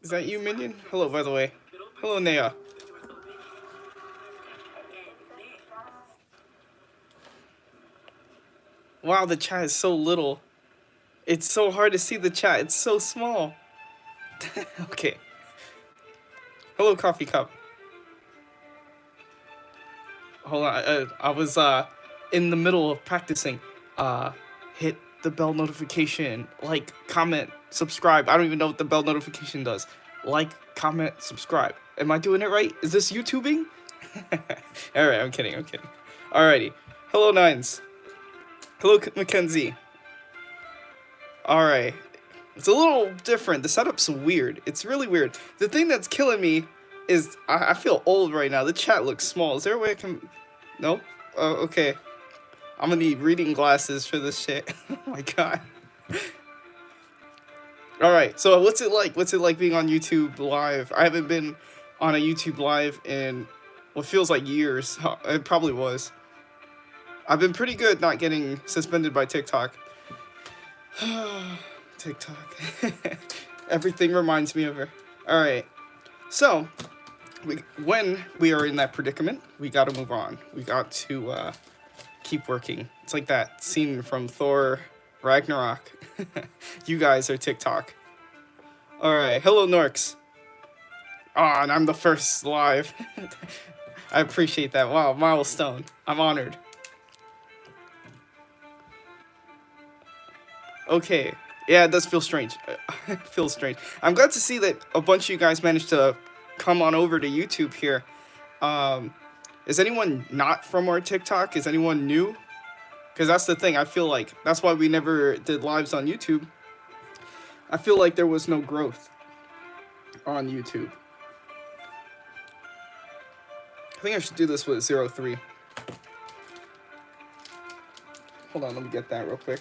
Is that you, Minion? Hello, by the way. Hello, Nea. Wow, the chat is so little. It's so hard to see the chat. It's so small. Okay. Hello, Coffee Cup. Hold on. I was in the middle of practicing. Uh, hit the bell notification. Like, comment, subscribe. I don't even know what the bell notification does. Like, comment, subscribe. Am I doing it right? Is this YouTubing? Alright, I'm kidding. I'm kidding. Alrighty. Hello, Nines. Hello, Mackenzie. Alright. It's a little different. The setup's weird. It's really weird. The thing that's killing me is I feel old right now. The chat looks small. Is there a way I can... No? Oh, okay. I'm gonna need reading glasses for this shit. Oh my god. Alright, so what's it like? What's it like being on YouTube Live? I haven't been on a YouTube Live in what feels like years. It probably was. I've been pretty good not getting suspended by TikTok. TikTok. Everything reminds me of her. Alright, so when we are in that predicament, we gotta move on. We got to keep working. It's like that scene from Thor Ragnarok. You guys are TikTok. Alright, hello Norks. Ah, and I'm the first live. I appreciate that. Wow, milestone. I'm honored. Okay. Yeah, it does feel strange. It feels strange. I'm glad to see that a bunch of you guys managed to come on over to YouTube here. Is anyone not from our TikTok? Is anyone new? Because that's the thing. I feel like that's why we never did lives on YouTube. I feel like there was no growth on YouTube. I think I should do this with 03. Hold on, let me get that real quick.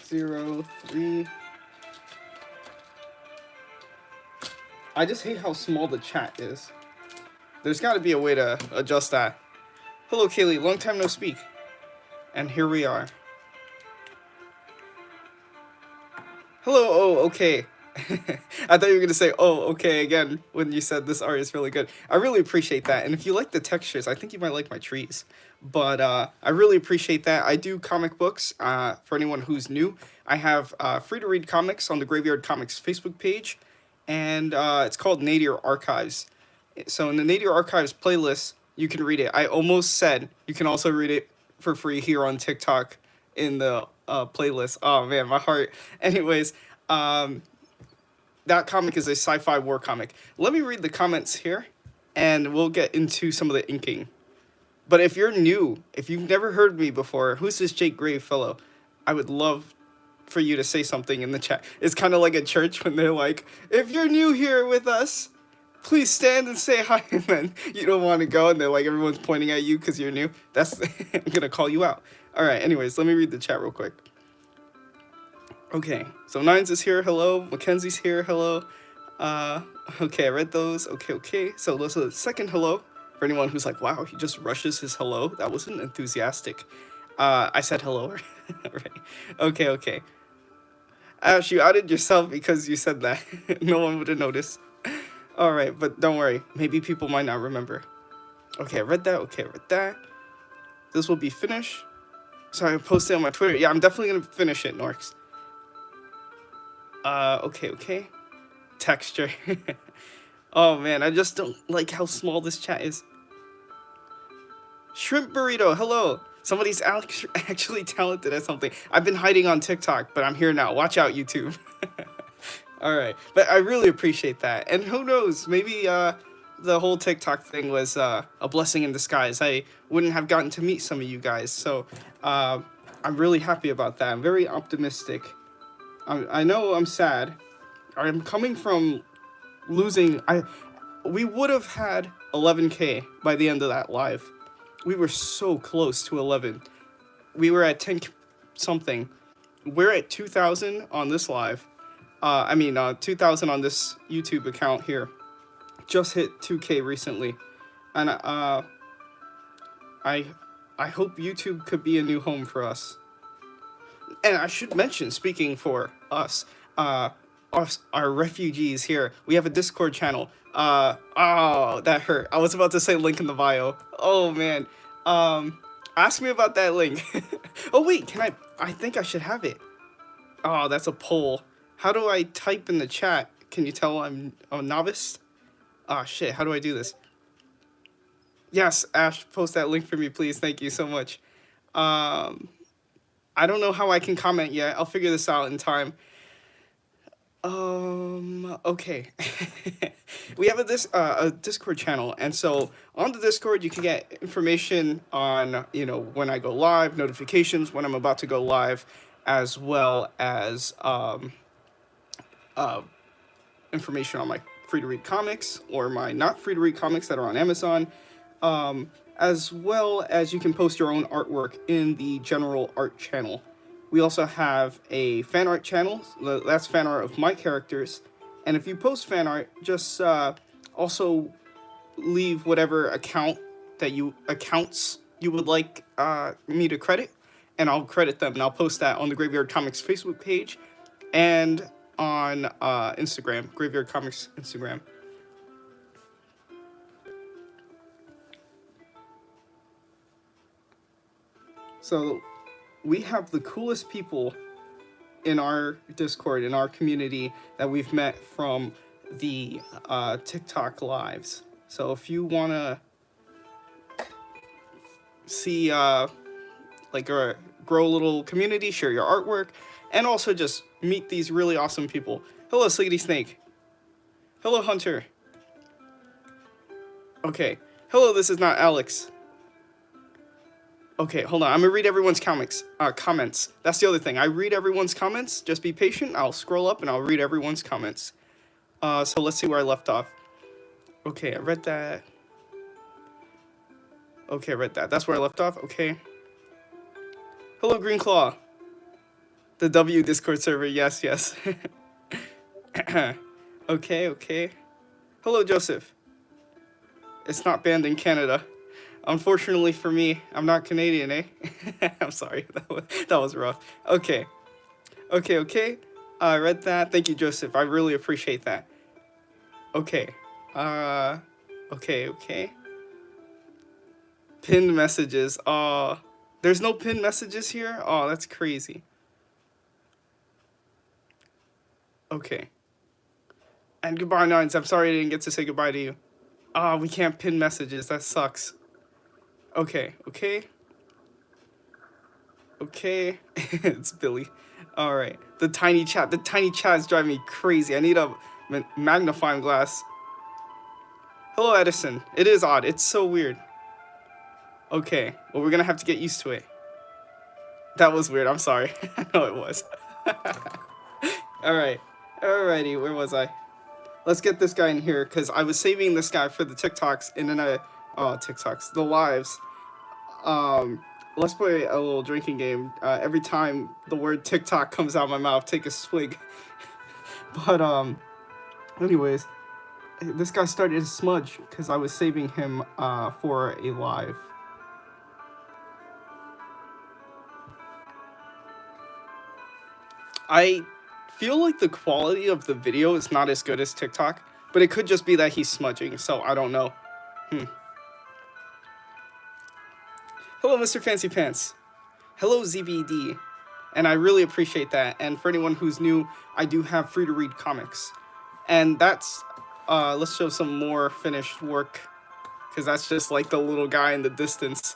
03. I just hate how small the chat is. There's got to be a way to adjust that. Hello, Kaylee. Long time no speak. And here we are. Hello. Oh, okay. I thought you were going to say, oh, okay, again, when you said this art is really good. I really appreciate that. And if you like the textures, I think you might like my trees. But I really appreciate that. I do comic books for anyone who's new. I have free-to-read comics on the Graveyard Comics Facebook page. And it's called Nadir Archives. So in the Nadir Archives playlist, you can read it. I almost said you can also read it for free here on TikTok in the playlist. Oh, man, my heart. Anyways, that comic is a sci-fi war comic. Let me read the comments here, and we'll get into some of the inking. But if you're new, if you've never heard me before, who's this Jake Grave fellow? I would love for you to say something in the chat. It's kind of like a church when they're like, if you're new here with us, please stand and say hi. And then you don't want to go, and they're like, everyone's pointing at you because you're new. That's I'm going to call you out. All right, anyways, let me read the chat real quick. Okay, so Nines is here, hello. Mackenzie's here, hello. Okay, I read those. Okay. So there's a second hello for anyone who's like, wow, he just rushes his hello. That wasn't enthusiastic. I said hello. Right. Okay. Ash, you outed yourself because you said that. No one would have noticed. All right, but don't worry. Maybe people might not remember. Okay, I read that. Okay, I read that. This will be finished. So I posted on my Twitter. Yeah, I'm definitely going to finish it, Norks. Okay. Texture. Oh man, I just don't like how small this chat is. Shrimp Burrito, hello. Somebody's actually talented at something. I've been hiding on TikTok, but I'm here now. Watch out, YouTube. Alright, but I really appreciate that. And who knows, maybe the whole TikTok thing was a blessing in disguise. I wouldn't have gotten to meet some of you guys, so I'm really happy about that. I'm very optimistic. I know I'm sad. I'm coming from losing. We would have had 11K by the end of that live. We were so close to 11. We were at 10 something. We're at 2,000 on this live. 2,000 on this YouTube account here. Just hit 2K recently, and I hope YouTube could be a new home for us. And I should mention, speaking for us, our refugees here. We have a Discord channel. Oh, that hurt. I was about to say link in the bio. Oh man. Ask me about that link. Oh wait, can I? I think I should have it. Oh, that's a poll. How do I type in the chat? Can you tell I'm a novice? Ah, shit. How do I do this? Yes, Ash, post that link for me, please. Thank you so much. Um, I don't know how I can comment yet. I'll figure this out in time. Okay. We have a Discord channel, and so on the Discord you can get information on, you know, when I go live, notifications when I'm about to go live, as well as uh information on my free to read comics or my not free to read comics that are on Amazon, as well as you can post your own artwork in the general art channel. We also have a fan art channel. That's fan art of my characters. And if you post fan art, just also leave whatever accounts you would like me to credit, and I'll credit them, and I'll post that on the Graveyard Comics Facebook page and on Instagram, Graveyard Comics Instagram. So we have the coolest people in our Discord, in our community, that we've met from the TikTok lives. So if you want to see like grow a little community, share your artwork, and also just meet these really awesome people. Hello, Sleety Snake. Hello, Hunter. Okay. Hello, this is not Alex. Okay, hold on. I'm gonna read everyone's comments. That's the other thing. I read everyone's comments. Just be patient. I'll scroll up and I'll read everyone's comments. So let's see where I left off. Okay, I read that. Okay, I read that. That's where I left off. Okay. Hello, Green Claw. The W Discord server. Yes, yes. Okay. Hello, Joseph. It's not banned in Canada. Unfortunately for me, I'm not Canadian, eh? I'm sorry. That was rough. Okay. I read that. Thank you, Joseph. I really appreciate that. Okay. Okay. Pinned messages. There's no pinned messages here? Oh, that's crazy. Okay. And goodbye, Nines. I'm sorry I didn't get to say goodbye to you. We can't pin messages. That sucks. Okay. It's Billy. All right. The tiny chat is driving me crazy. I need a magnifying glass. Hello, Edison. It is odd. It's so weird. Okay. Well, we're gonna have to get used to it. That was weird. I'm sorry. I know it was. All right. Alrighty. Where was I? Let's get this guy in here because I was saving this guy for the TikToks, and then the lives. Let's play a little drinking game. Every time the word TikTok comes out of my mouth, take a swig. But anyways, this guy started to smudge because I was saving him for a live. I feel like the quality of the video is not as good as TikTok, but it could just be that he's smudging, so I don't know. Hello, Mr. Fancy Pants. Hello, ZBD. And I really appreciate that. And for anyone who's new, I do have free to read comics. And that's, let's show some more finished work, because that's just like the little guy in the distance.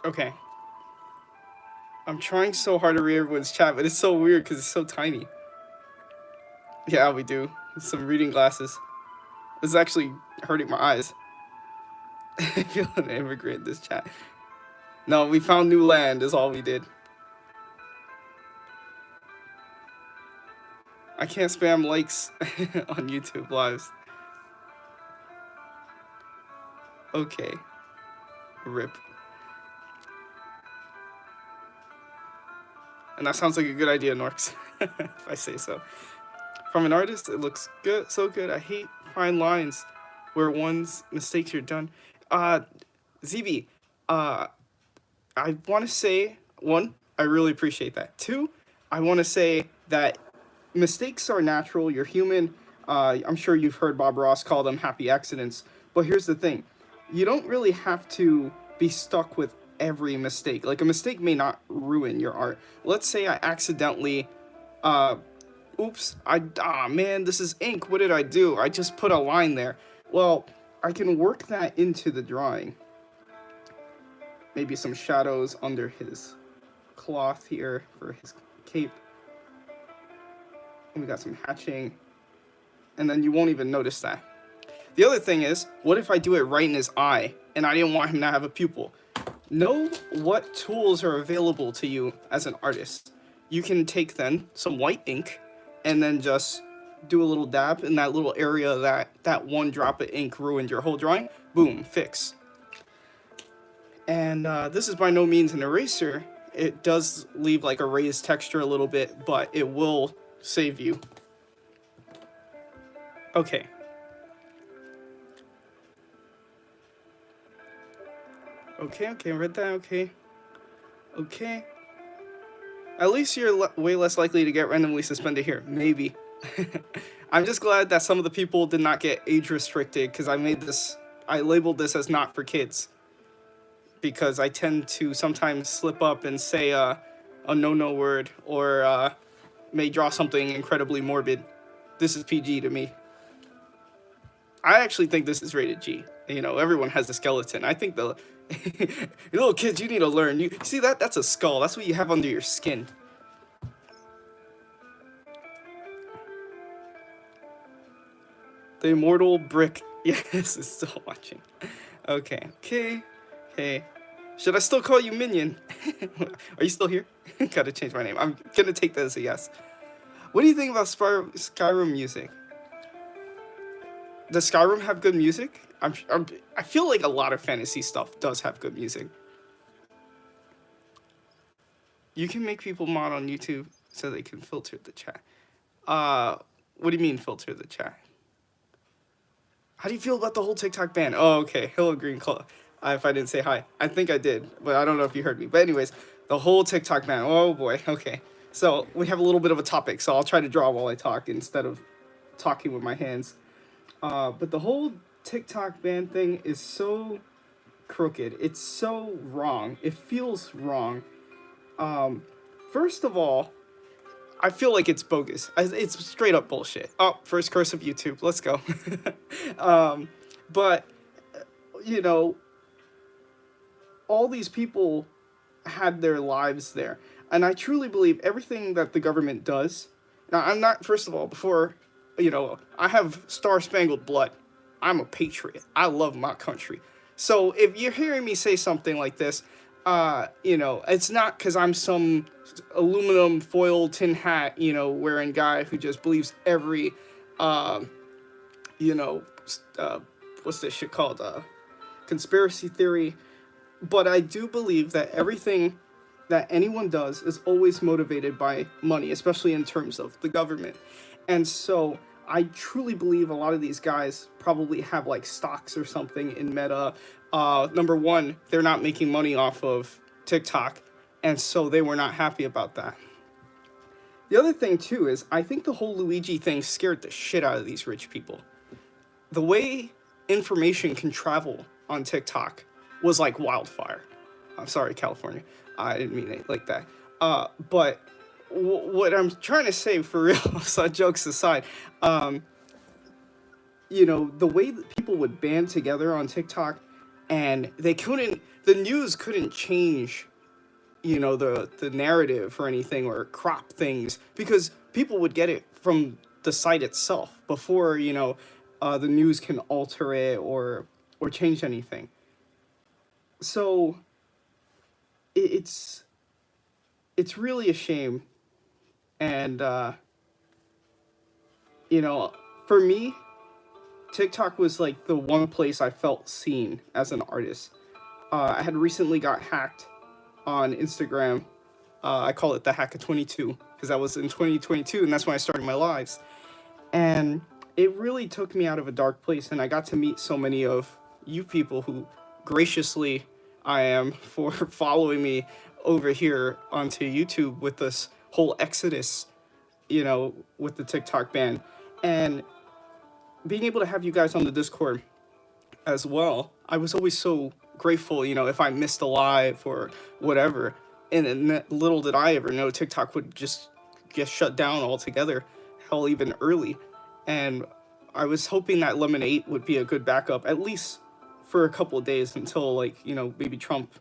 Okay. I'm trying so hard to read everyone's chat, but it's so weird because it's so tiny. Yeah, we do. Some reading glasses. This is actually hurting my eyes. I feel an immigrant in this chat. No, we found new land is all we did. I can't spam likes on YouTube lives. Okay. RIP. And that sounds like a good idea, Norks, if I say so. From an artist, it looks good, so good. I hate fine lines where one's mistakes are done. Uh, ZB, uh, I want to say, one, I really appreciate that. Two, I want to say that mistakes are natural. You're human. I'm sure you've heard Bob Ross call them happy accidents. But here's the thing, you don't really have to be stuck with every mistake. Like, a mistake may not ruin your art. Let's say I accidentally, uh, oops, man, this is ink. What did I do? I just put a line there. Well, I can work that into the drawing. Maybe some shadows under his cloth here for his cape. And we got some hatching. And then you won't even notice that. The other thing is, what if I do it right in his eye and I didn't want him to have a pupil? Know what tools are available to you as an artist. You can take then some white ink and then just do a little dab in that little area that one drop of ink ruined your whole drawing. Boom, fix. And this is by no means an eraser. It does leave like a raised texture a little bit, but it will save you. Okay. Okay, read that, okay. At least you're way less likely to get randomly suspended here. Maybe. I'm just glad that some of the people did not get age restricted, because I labeled this as not for kids. Because I tend to sometimes slip up and say a no word, or may draw something incredibly morbid. This is PG to me. I actually think this is rated G. You know, everyone has a skeleton. I think the little kids, you need to learn. You see that? That's a skull. That's what you have under your skin. The immortal brick. Yes, is still watching. Okay. Should I still call you Minion? Are you still here? Gotta change my name. I'm gonna take that as a yes. What do you think about Skyrim music? Does Skyrim have good music? I feel like a lot of fantasy stuff does have good music. You can make people mod on YouTube so they can filter the chat. What do you mean filter the chat? How do you feel about the whole TikTok ban? Oh, okay. Hello, Green Claw. If I didn't say hi. I think I did, but I don't know if you heard me. But anyways, the whole TikTok ban. Oh, boy. Okay. So we have a little bit of a topic, so I'll try to draw while I talk instead of talking with my hands. But the whole TikTok ban thing is so crooked. It's so wrong. It feels wrong. First of all, I feel like it's bogus. It's straight up bullshit. Oh, first curse of YouTube. Let's go. But, you know, all these people had their lives there. And I truly believe everything that the government does. Now, I'm not, first of all, before, you know, I have star-spangled blood. I'm a patriot. I love my country. So if you're hearing me say something like this, you know, it's not because I'm some aluminum foil tin hat, you know, wearing guy who just believes every, you know, what's this shit called? Conspiracy theory. But I do believe that everything that anyone does is always motivated by money, especially in terms of the government. And so I truly believe a lot of these guys probably have like stocks or something in Meta. Number one, they're not making money off of TikTok, and so they were not happy about that. The other thing too is I think the whole Luigi thing scared the shit out of these rich people. The way information can travel on TikTok was like wildfire. I'm sorry, California. I didn't mean it like that. But what I'm trying to say for real, so jokes aside, you know, the way that people would band together on TikTok, and the news couldn't change, you know, the narrative or anything, or crop things, because people would get it from the site itself before, you know, the news can alter it or change anything. So it's really a shame. And you know, for me, TikTok was like the one place I felt seen as an artist. I had recently got hacked on Instagram I call it the Hack of 22 because that was in 2022, and that's when I started my lives. And it really took me out of a dark place, and I got to meet so many of you people who graciously I am for following me over here onto YouTube with this whole exodus, with the TikTok ban. And being able to have you guys on the Discord as well, I was always so grateful, if I missed a live or whatever. And little did I ever know TikTok would just get shut down altogether, hell, even early. And I was hoping that Lemon 8 would be a good backup, at least for a couple of days until, like, maybe Trump,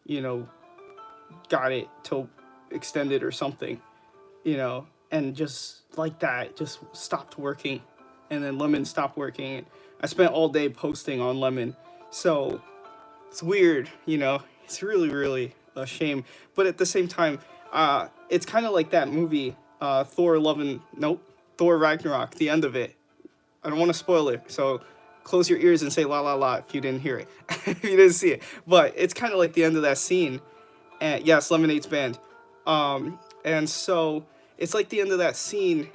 you know, got it to extend it or something, and just like that, just stopped working. And then Lemon stopped working. I spent all day posting on Lemon. So it's weird, it's really, really a shame. But at the same time, it's kind of like that movie, Thor Ragnarok, the end of it. I don't want to spoil it, so close your ears and say la la la if you didn't hear it, if you didn't see it. But it's kind of like the end of that scene. And yes, Lemonade's band. And so it's like the end of that scene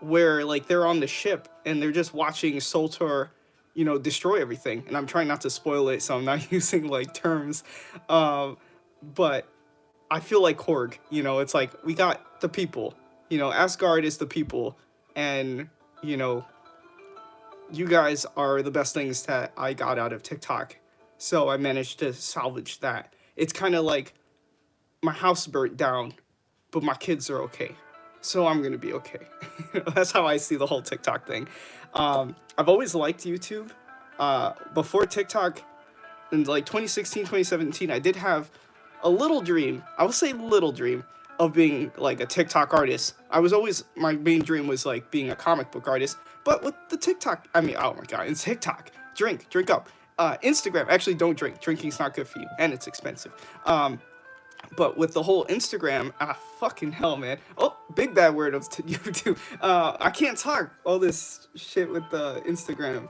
where, like, they're on the ship and they're just watching Soltor, destroy everything. And I'm trying not to spoil it, so I'm not using like terms. But I feel like Korg, it's like we got the people, Asgard is the people, and you guys are the best things that I got out of TikTok. So I managed to salvage that. It's kind of like my house burnt down, but my kids are okay. So I'm going to be okay. That's how I see the whole TikTok thing. I've always liked YouTube. Before TikTok, in like 2016, 2017, I did have a little dream. I will say little dream of being like a TikTok artist. My main dream was like being a comic book artist. But with the TikTok, oh my God, it's TikTok. Drink up. Instagram, actually don't drink. Drinking's not good for you, and it's expensive. But with the whole Instagram, fucking hell, man. Oh, big bad word of YouTube. I can't talk all this shit with the Instagram.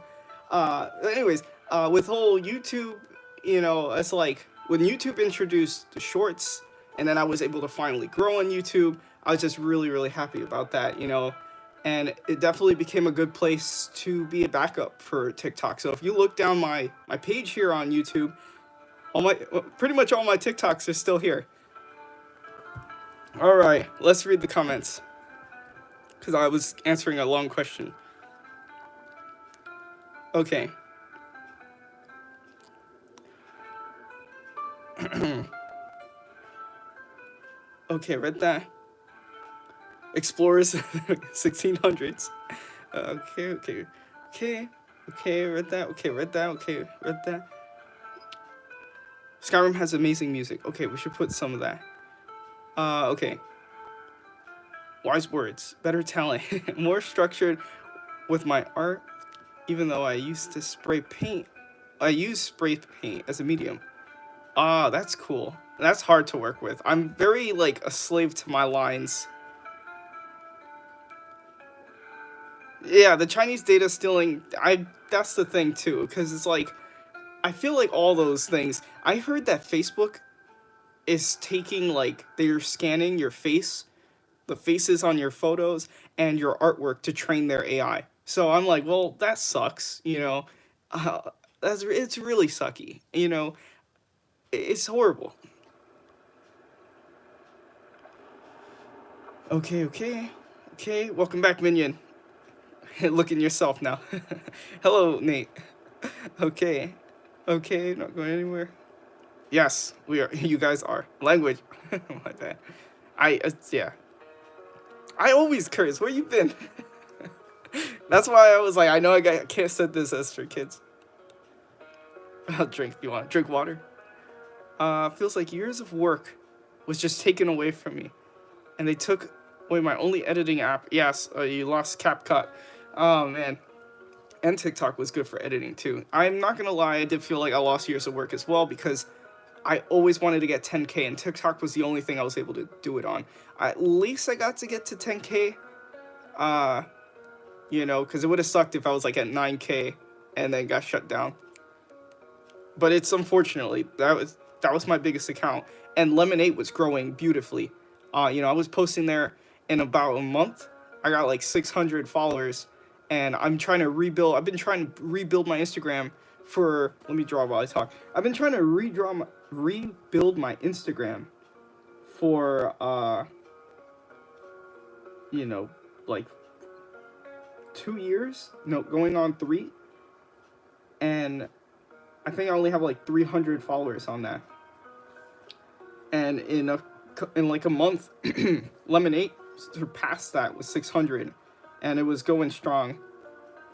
Anyways, with whole YouTube, it's like when YouTube introduced the shorts, and then I was able to finally grow on YouTube, I was just really, really happy about that, and it definitely became a good place to be a backup for TikTok. So if you look down my page here on YouTube, pretty much all my TikToks are still here. All right, let's read the comments, because I was answering a long question. Okay. Okay, read that. Explorers, 1600s. Okay, read that. Okay, read that. Skyrim has amazing music. Okay, we should put some of that. Okay. Wise words, better talent, more structured with my art, even though I used to spray paint. I use spray paint as a medium. That's cool. That's hard to work with. I'm very, like, a slave to my lines. Yeah, the Chinese data stealing, that's the thing too, because it's like, I feel like all those things. I heard that Facebook is taking, like, they're scanning your face, the faces on your photos, and your artwork to train their AI. So I'm like, well, that sucks, it's really sucky, it's horrible. Okay, welcome back, Minion. Look in yourself now. Hello, Nate. Okay, not going anywhere. Yes, we are. You guys are. Language. My bad. Yeah. I always curse. Where you been? That's why I was like, I know I can't set this as for kids. I'll drink if you want. Drink water. Feels like years of work was just taken away from me. And they took away my only editing app. Yes, you lost CapCut. Oh, man. And TikTok was good for editing, too. I'm not going to lie, I did feel like I lost years of work as well, because I always wanted to get 10K, and TikTok was the only thing I was able to do it on. At least I got to get to 10K, because it would have sucked if I was, like, at 9K and then got shut down. But it's unfortunately, That was my biggest account, and Lemonade was growing beautifully. You know, I was posting there in about a month. I got like 600 followers, and I'm trying to rebuild. I've been trying to rebuild my Instagram for. Let me draw while I talk. I've been trying to rebuild my Instagram for you know, like 2 years. No, going on 3, and I think I only have like 300 followers on that. And in like a month, Lemonade surpassed that with 600, and it was going strong.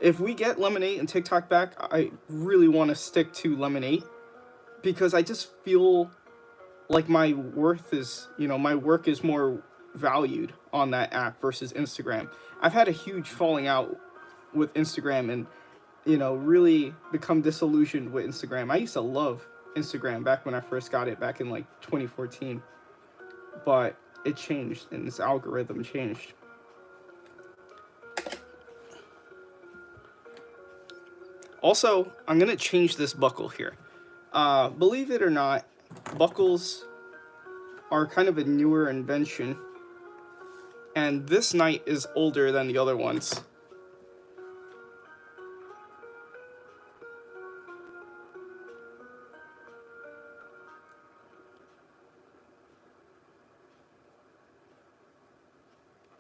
If we get Lemonade and TikTok back, I really want to stick to Lemonade because I just feel like my work is more valued on that app versus Instagram. I've had a huge falling out with Instagram and really become disillusioned with Instagram. I used to love Instagram back when I first got it back in like 2014, but it changed and its algorithm changed. Also, I'm gonna change this buckle here. Believe it or not, buckles are kind of a newer invention, and this knight is older than the other ones.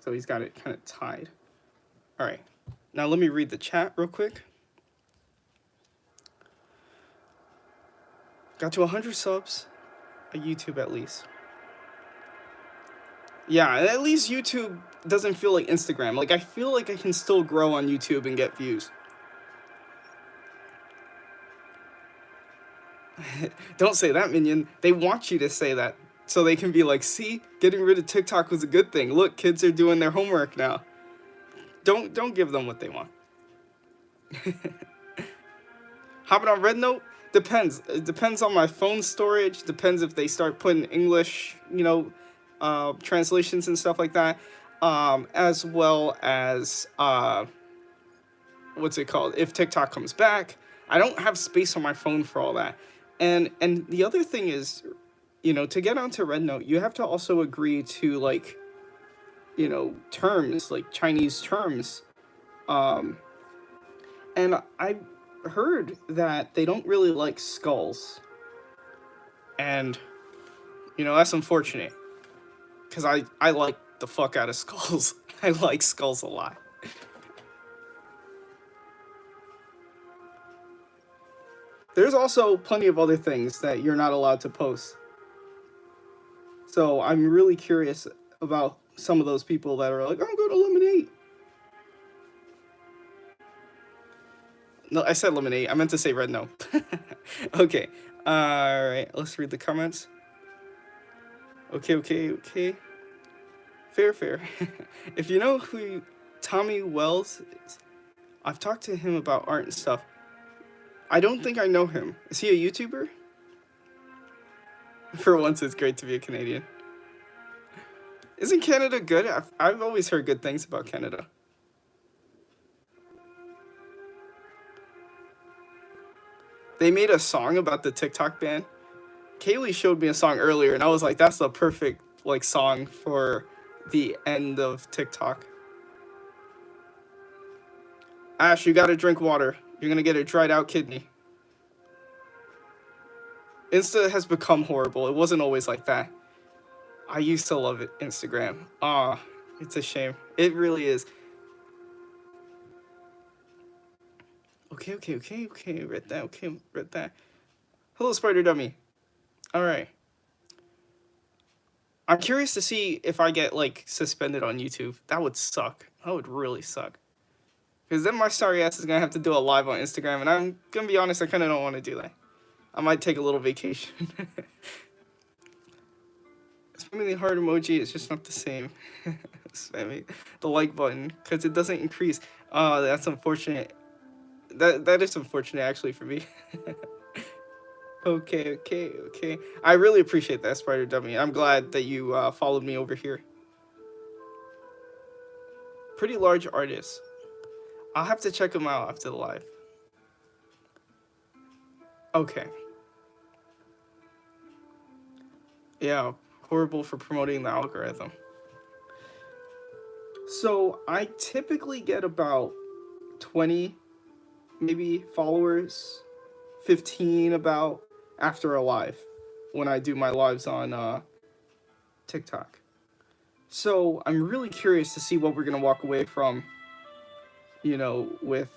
So he's got it kind of tied. All right, now let me read the chat real quick. Got to 100 subs on YouTube at least. Yeah, at least YouTube doesn't feel like Instagram. Like, I feel like I can still grow on YouTube and get views. Don't say that, Minion. They want you to say that so they can be like, see, getting rid of TikTok was a good thing. Look, kids are doing their homework now. Don't give them what they want. Hopping on Red Note? Depends. It depends on my phone storage. Depends if they start putting English, translations and stuff like that. As well as, what's it called? If TikTok comes back. I don't have space on my phone for all that. And the other thing is, to get onto Red Note, you have to also agree to, like, terms, like Chinese terms. And I heard that they don't really like skulls. And, that's unfortunate. Because I like the fuck out of skulls. I like skulls a lot. There's also plenty of other things that you're not allowed to post. So I'm really curious about some of those people that are like, I'm going to Lemonade. No, I said Lemonade. I meant to say Red No. Okay. All right. Let's read the comments. Okay. Fair. If you know who Tommy Wells is, I've talked to him about art and stuff. I don't think I know him. Is he a YouTuber? For once, it's great to be a Canadian. Isn't Canada good? I've always heard good things about Canada. They made a song about the TikTok ban. Kaylee showed me a song earlier, and I was like, that's the perfect song for the end of TikTok. Ash, you gotta drink water. You're gonna get a dried out kidney. Insta has become horrible. It wasn't always like that. I used to love it, Instagram. It's a shame. It really is. Okay. Read that. Hello, Spider Dummy. Alright. I'm curious to see if I get, suspended on YouTube. That would suck. That would really suck. Because then my sorry ass is going to have to do a live on Instagram, and I'm going to be honest, I kind of don't want to do that. I might take a little vacation. Spamming the heart emoji is just not the same. Spamming the like button, because it doesn't increase. Oh, that's unfortunate. That is unfortunate, actually, for me. Okay. I really appreciate that, Spider Dummy. I'm glad that you followed me over here. Pretty large artist. I'll have to check them out after the live. Okay. Yeah, horrible for promoting the algorithm. So I typically get about 20 maybe followers, 15 about after a live when I do my lives on TikTok. So I'm really curious to see what we're gonna walk away from, with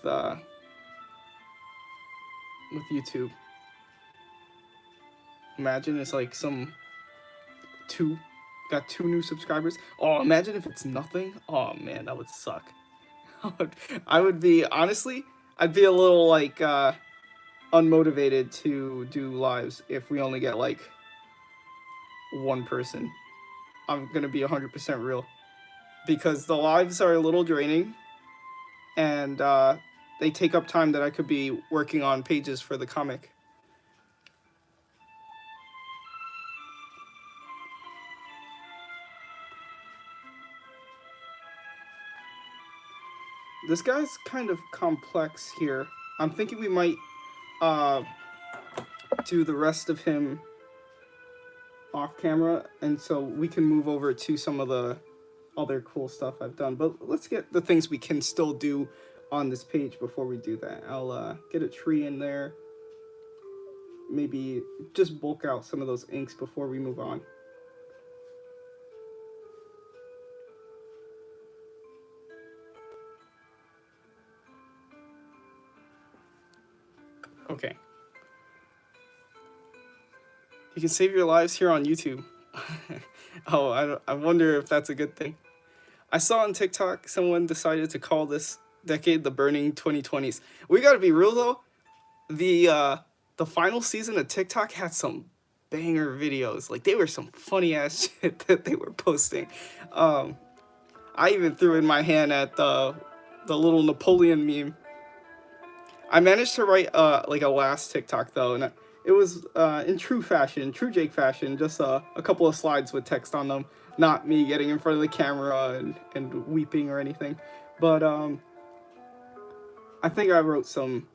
YouTube. Imagine it's like some two got 2 new subscribers. Oh, imagine if it's nothing. Oh man, that would suck. I would be honestly, I'd be a little like unmotivated to do lives if we only get like one person. I'm gonna be 100% real because the lives are a little draining, and they take up time that I could be working on pages for the comic. This guy's kind of complex here. I'm thinking we might uh, do the rest of him off camera, and so we can move over to some of the other cool stuff I've done. But let's get the things we can still do on this page before we do that. I'll get a tree in there. Maybe just bulk out some of those inks before we move on. Okay. You can save your lives here on YouTube. Oh, I wonder if that's a good thing. I saw on TikTok someone decided to call this decade the burning 2020s. We gotta be real though. The final season of TikTok had some banger videos. Like they were some funny ass shit that they were posting. I even threw in my hand at the little Napoleon meme. I managed to write like a last TikTok though, and it was in true fashion, true Jake fashion, just a couple of slides with text on them, not me getting in front of the camera and weeping or anything. But I think I wrote some.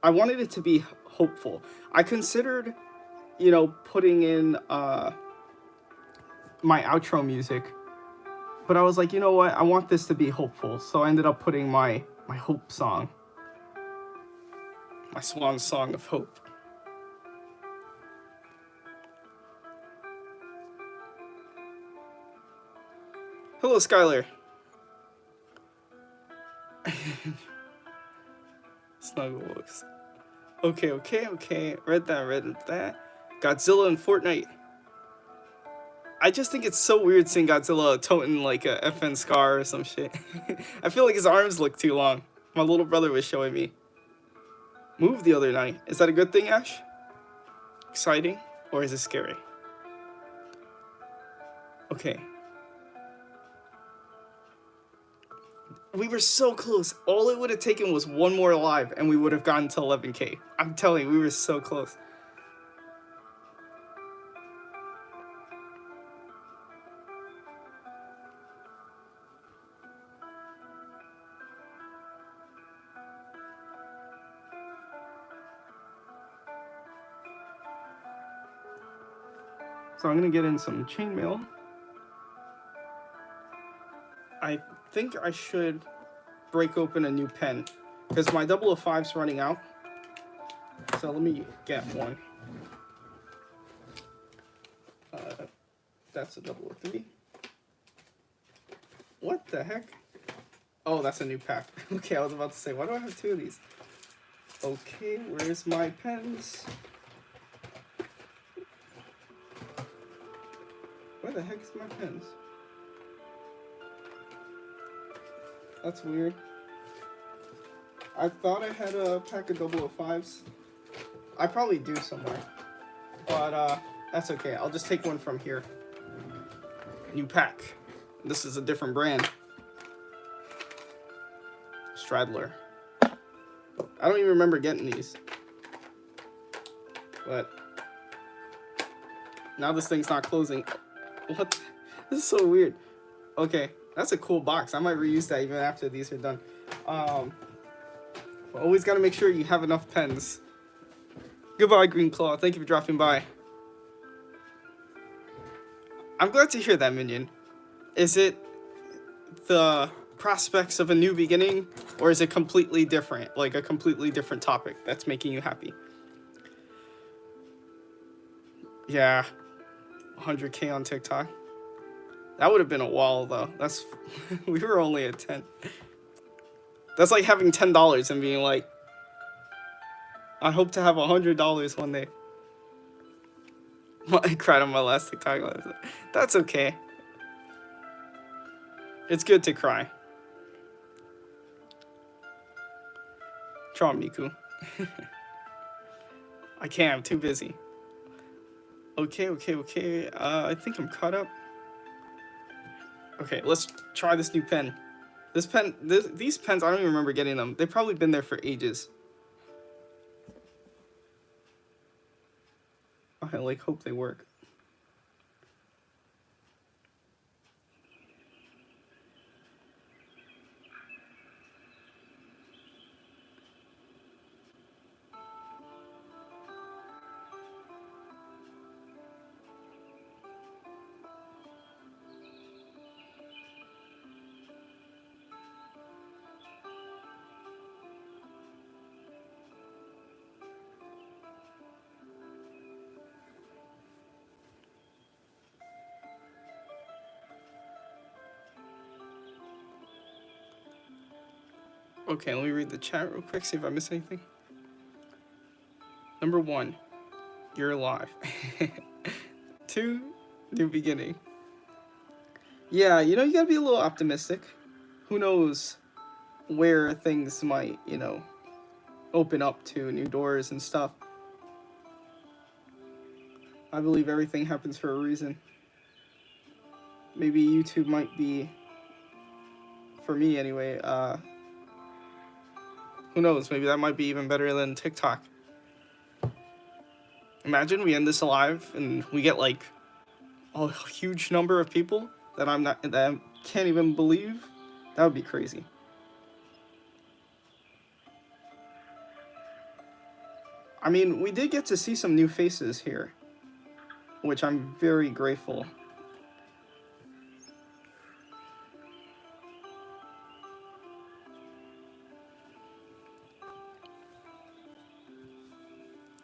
I wanted it to be hopeful. I considered, putting in my outro music, but I was like, you know what? I want this to be hopeful, so I ended up putting my hope song, my swan song of hope. Hello, Skylar. Snuggles. Okay. Read that. Godzilla and Fortnite. I just think it's so weird seeing Godzilla toting like a FN scar or some shit. I feel like his arms look too long. My little brother was showing me. Moved the other night. Is that a good thing, Ash? Exciting? Or is it scary? Okay. We were so close. All it would have taken was one more live and we would have gotten to 11K. I'm telling you, we were so close. So I'm gonna get in some chainmail. I think I should break open a new pen because my 005's running out. So let me get one. That's a 003. What the heck? Oh, that's a new pack. Okay, I was about to say, why do I have 2 of these? Okay, where's my pens? Where the heck is my pens? That's weird. I thought I had a pack of 005s. I probably do somewhere. But that's okay. I'll just take one from here. New pack. This is a different brand. Stradler. I don't even remember getting these. But now this thing's not closing. What? This is so weird. Okay, that's a cool box. I might reuse that even after these are done. Always got to make sure you have enough pens. Goodbye, Green Claw. Thank you for dropping by. I'm glad to hear that, Minion. Is it the prospects of a new beginning, or is it completely different, like a completely different topic that's making you happy? Yeah, 100K on TikTok. That would have been a wall, though. That's we were only at 10. That's like having $10 and being like, I hope to have $100 one day. I cried on my last TikTok. That's okay. It's good to cry. Draw Miku. I can't. I'm too busy. Okay. I think I'm caught up. Okay, let's try this new pen. These pens, I don't even remember getting them. They've probably been there for ages. I like hope they work. Okay, let me read the chat real quick, see if I miss anything. Number 1, you're alive. 2, new beginning. Yeah, you gotta be a little optimistic. Who knows where things might, open up to new doors and stuff. I believe everything happens for a reason. Maybe YouTube might be, for me anyway, who knows, maybe that might be even better than TikTok. Imagine we end this alive and we get like a huge number of people that I can't even believe. That would be crazy. I mean, we did get to see some new faces here, which I'm very grateful.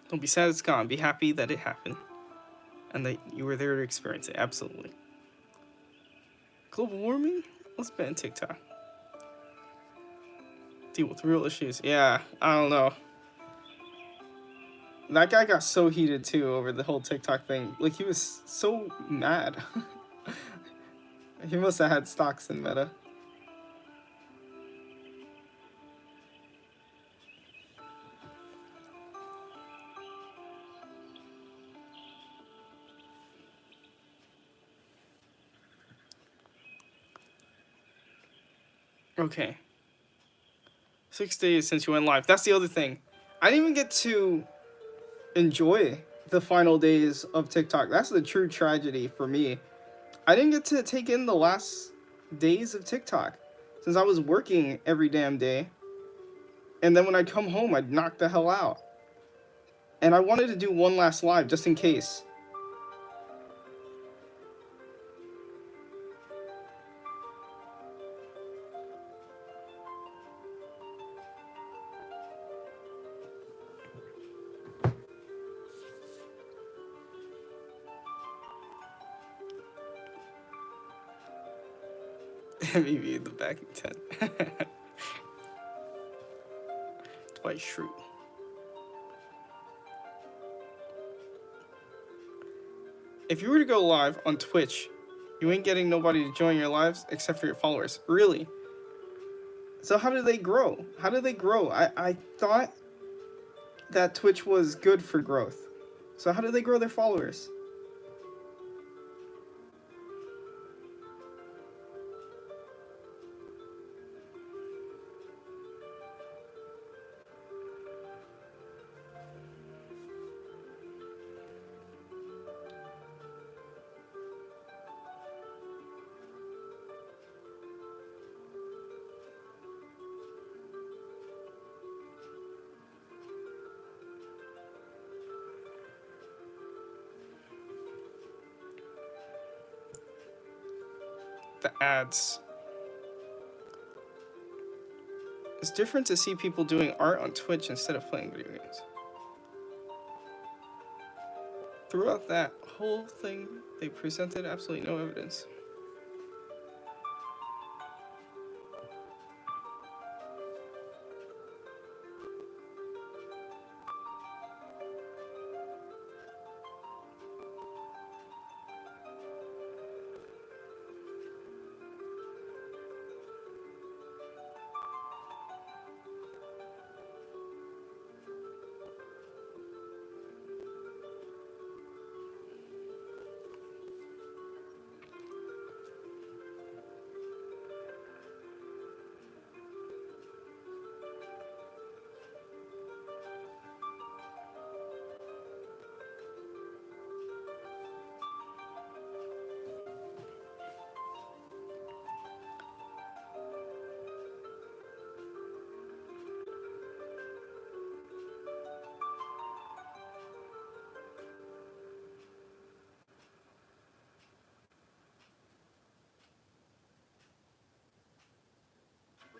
Don't be sad it's gone. Be happy that it happened and that you were there to experience it. Absolutely. Global warming? Let's ban TikTok. Deal with real issues. Yeah, I don't know. That guy got so heated too over the whole TikTok thing. Like, he was so mad. He must have had stocks in Meta. Okay. 6 days since you went live. That's the other thing. I didn't even get to enjoy the final days of TikTok. That's the true tragedy for me. I didn't get to take in the last days of TikTok since I was working every damn day. And then when I'd come home, I'd knock the hell out. And I wanted to do one last live just in case. Maybe in the back of 10. Dwight Schrute. If you were to go live on Twitch, you ain't getting nobody to join your lives except for your followers. Really? So how do they grow? How do they grow? I thought that Twitch was good for growth. So how do they grow their followers? the ads. It's different to see people doing art on Twitch instead of playing video games. Throughout that whole thing, they presented absolutely no evidence.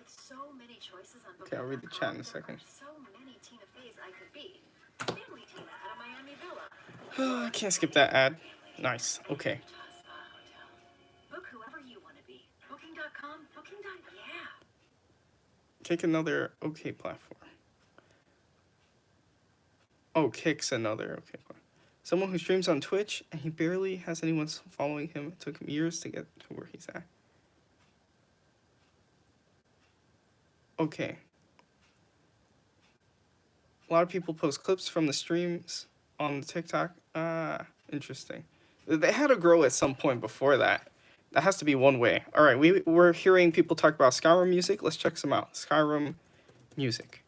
So many choices on Okay, I'll read the chat in a second. So many Tina Feys I could be. Family Tina at a Miami villa. I can't skip that ad. Nice. Okay. Book whoever you want to be. Booking.com. Yeah. Kick another okay platform. Oh, Kick's another okay platform. Someone who streams on Twitch and he barely has anyone following him. It took him years to get to where he's at. Okay. A lot of people post clips from the streams on TikTok. Interesting. They had to grow at some point before that. That has to be one way. All right, we're hearing people talk about Skyrim music. Let's check some out. Skyrim music.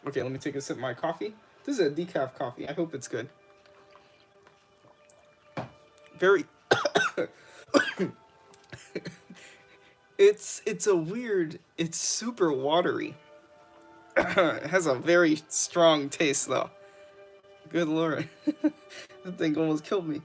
Okay, let me take a sip of my coffee. This is a decaf coffee. I hope it's good. Very... It's a weird... It's super watery. It has a very strong taste, though. Good lord. That thing almost killed me.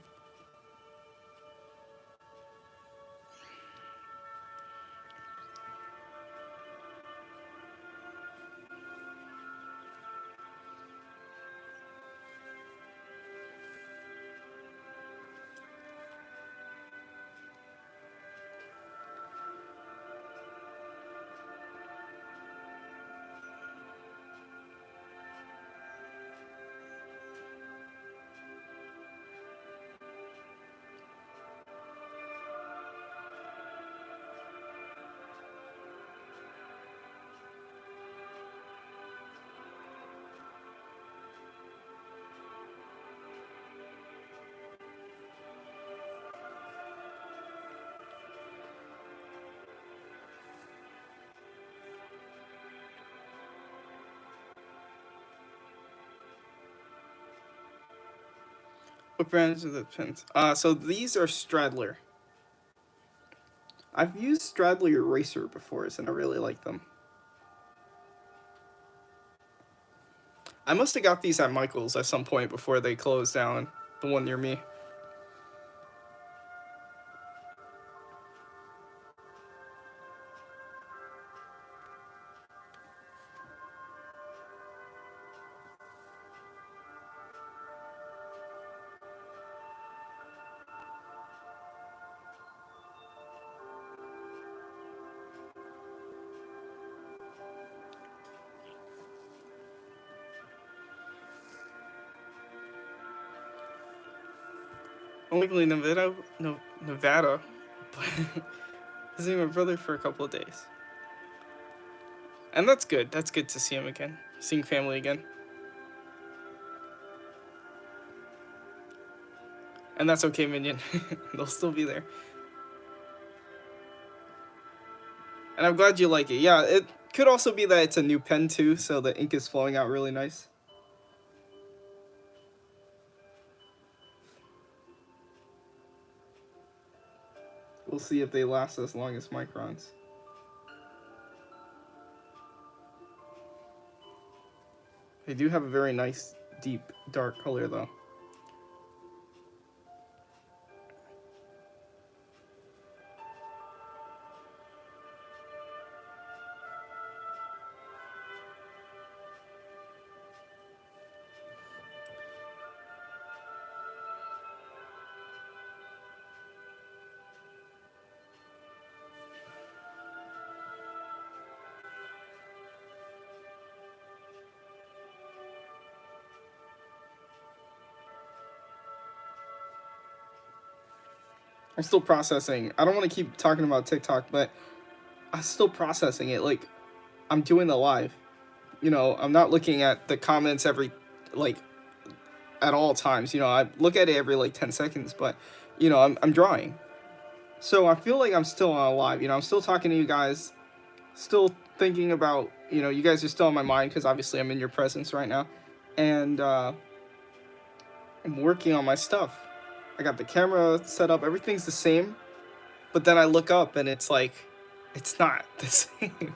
What brands are the pins? So these are Stradler. I've used Stradler Eraser before, and I really like them. I must have got these at Michael's at some point before they closed down, the one near me. Only Nevada, Nevada, but visiting my brother for a couple of days. And that's good. That's good to see him again. Seeing family again. And that's okay, Minion. They'll still be there. And I'm glad you like it. Yeah, it could also be that it's a new pen too, so the ink is flowing out really nice. We'll see if they last as long as Microns. They do have a very nice, deep, dark color though. I'm still processing. I don't want to keep talking about TikTok, but I'm still processing it. Like, I'm doing the live. You know, I'm not looking at the comments every, like, at all times. You know, I look at it every, like, 10 seconds, but, you know, I'm drawing. So I feel like I'm still on live. You know, I'm still talking to you guys, still thinking about, you know, you guys are still on my mind because obviously I'm in your presence right now. And I'm working on my stuff. I got the camera set up, everything's the same. But then I look up and it's like, it's not the same.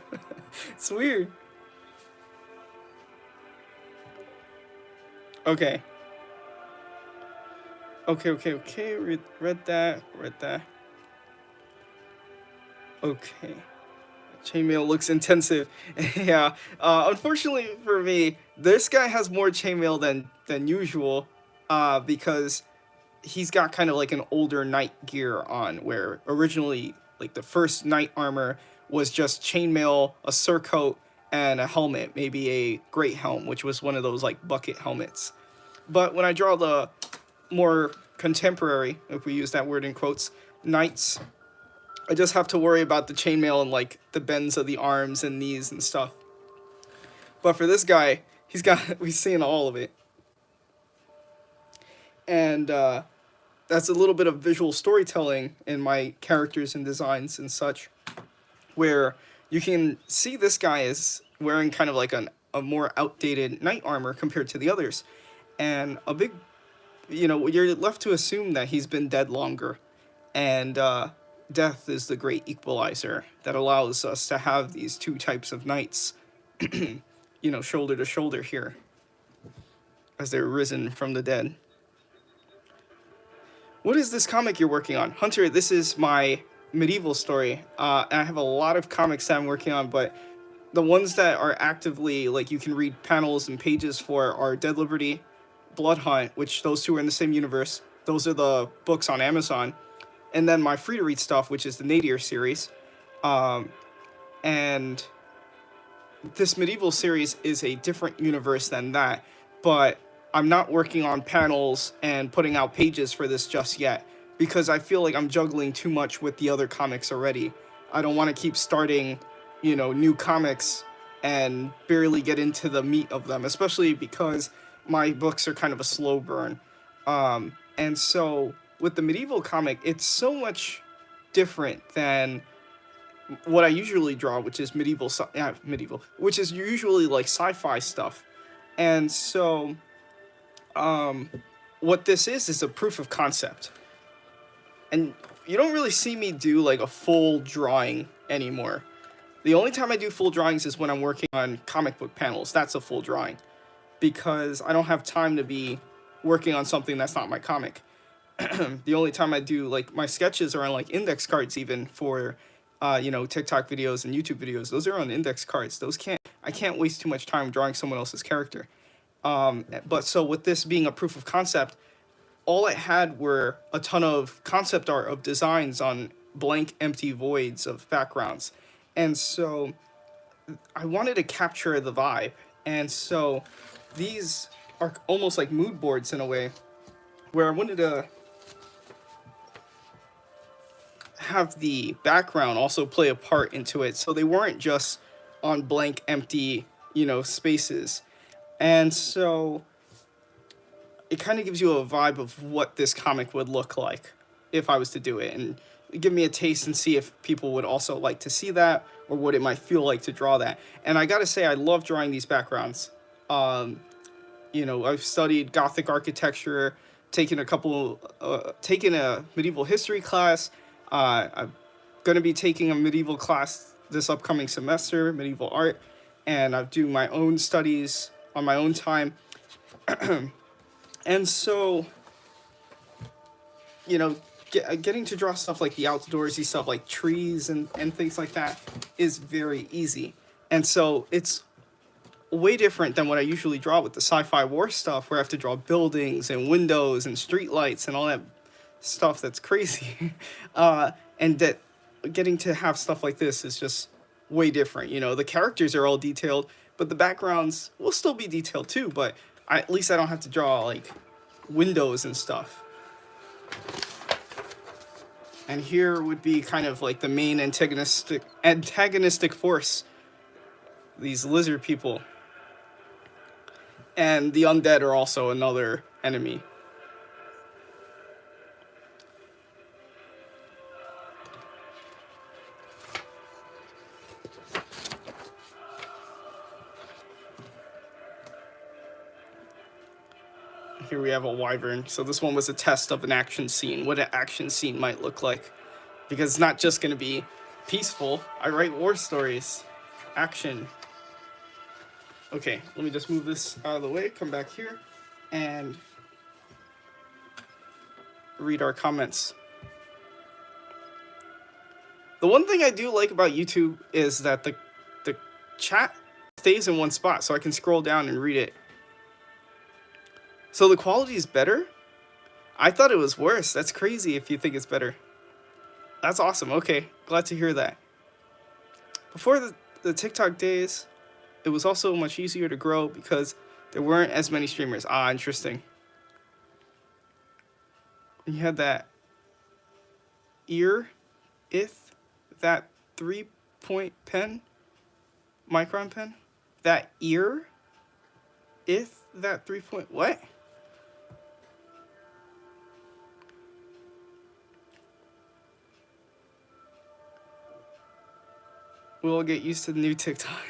It's weird. Okay. Okay. Read that. Okay. Chainmail looks intensive. Yeah. Unfortunately for me, this guy has more chainmail than usual. Because he's got kind of like an older knight gear on, where originally like the first knight armor was just chainmail, a surcoat, and a helmet, maybe a great helm, which was one of those like bucket helmets. But when I draw the more contemporary, if we use that word in quotes, knights, I just have to worry about the chainmail and like the bends of the arms and knees and stuff. But for this guy, we've seen all of it. And that's a little bit of visual storytelling in my characters and designs and such, where you can see this guy is wearing kind of like a more outdated knight armor compared to the others. And a big, you know, you're left to assume that he's been dead longer. And death is the great equalizer that allows us to have these two types of knights, you know, shoulder to shoulder here, as they're risen from the dead. What is this comic you're working on? Hunter, this is my medieval story. And I have a lot of comics that I'm working on, but the ones that are actively, like, you can read panels and pages for are Dead Liberty, Blood Hunt, which those two are in the same universe. Those are the books on Amazon. And then my free-to-read stuff, which is the Nadir series. And this medieval series is a different universe than that, but I'm not working on panels and putting out pages for this just yet, because I feel like I'm juggling too much with the other comics already. I don't want to keep starting, you know, new comics and barely get into the meat of them, especially because my books are kind of a slow burn. And so with the medieval comic, it's so much different than what I usually draw, which is which is usually like sci-fi stuff. And so what this is a proof of concept. And you don't really see me do like a full drawing anymore. The only time I do full drawings is when I'm working on comic book panels. That's a full drawing, because I don't have time to be working on something that's not my comic. The only time I do, like, my sketches are on like index cards, even for you know, TikTok videos and YouTube videos. Those are on index cards. I can't waste too much time drawing someone else's character. But so with this being a proof of concept, all it had were a ton of concept art of designs on blank empty voids of backgrounds. And so I wanted to capture the vibe. And so these are almost like mood boards in a way, where I wanted to have the background also play a part into it, so they weren't just on blank empty, you know, spaces. And so it kind of gives you a vibe of what this comic would look like if I was to do it, and give me a taste and see if people would also like to see that, or what it might feel like to draw that. And I gotta say, I love drawing these backgrounds. You know, I've studied Gothic architecture, taken a medieval history class. I'm gonna be taking a medieval class this upcoming semester, medieval art, and I do my own studies on my own time. And so, you know, getting to draw stuff like the outdoorsy stuff, like trees and things like that, is very easy. And so it's way different than what I usually draw with the sci-fi war stuff, where I have to draw buildings and windows and streetlights and all that stuff that's crazy. And that getting to have stuff like this is just way different. You know, the characters are all detailed, but the backgrounds will still be detailed too, but at least I don't have to draw like windows and stuff. And here would be kind of like the main antagonistic force, these lizard people. And the undead are also another enemy. Here we have a wyvern. So this one was a test of an action scene, what an action scene might look like. Because it's not just going to be peaceful. I write war stories. Action. Okay, let me just move this out of the way, come back here, and read our comments. The one thing I do like about YouTube is that the chat stays in one spot, so I can scroll down and read it. So the quality is better? I thought it was worse. That's crazy if you think it's better. That's awesome. Okay, glad to hear that. Before the TikTok days, it was also much easier to grow because there weren't as many streamers. Ah, interesting. You had that that 3-point pen, micron pen, that that 3-point, what? We'll get used to the new TikTok.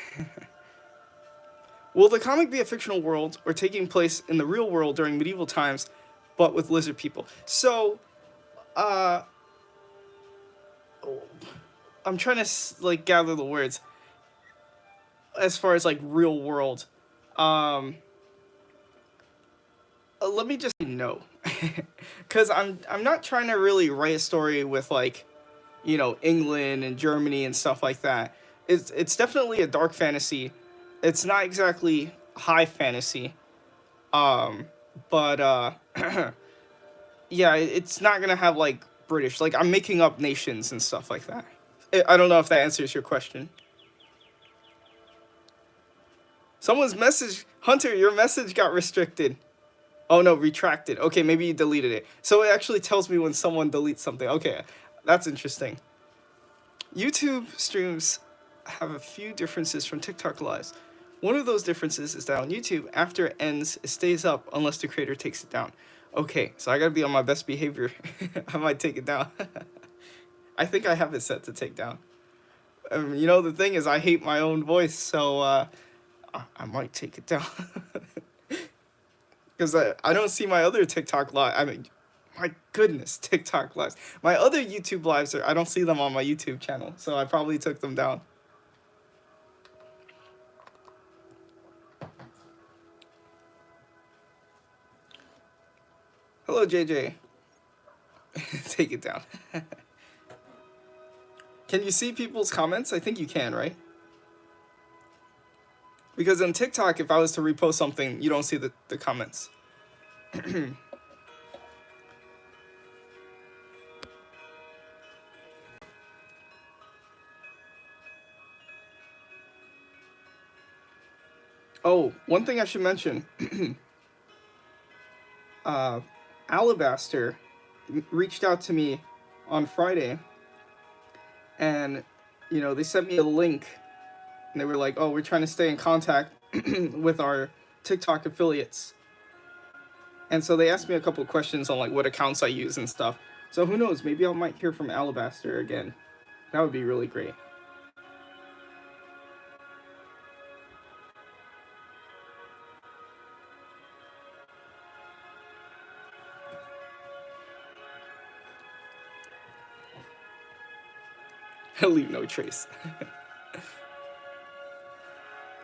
Will the comic be a fictional world or taking place in the real world during medieval times, but with lizard people? So, I'm trying to like gather the words. As far as like real world, let me just say no, because I'm not trying to really write a story with like, you know, England and Germany and stuff like that. It's definitely a dark fantasy. It's not exactly high fantasy. But yeah, it's not gonna have like British. Like I'm making up nations and stuff like that. I don't know if that answers your question. Someone's message, Hunter, your message got restricted. Oh no, retracted. Okay, maybe you deleted it. So it actually tells me when someone deletes something. Okay, that's interesting. YouTube streams have a few differences from TikTok lives. One of those differences is that on YouTube, after it ends, it stays up unless the creator takes it down. Okay, so I gotta be on my best behavior. I might take it down. I think I have it set to take down. You know, the thing is, I hate my own voice, so I might take it down. Because I don't see my other TikTok live. I mean, my goodness, TikTok lives. My other YouTube lives, I don't see them on my YouTube channel, so I probably took them down. Hello, JJ. Take it down. Can you see people's comments? I think you can, right? Because on TikTok, if I was to repost something, you don't see the comments. Oh, one thing I should mention. Alabaster reached out to me on Friday, and you know, they sent me a link, and they were like, "Oh, we're trying to stay in contact with our TikTok affiliates." And so they asked me a couple of questions on like what accounts I use and stuff. So who knows? Maybe I might hear from Alabaster again. That would be really great. Leave no trace.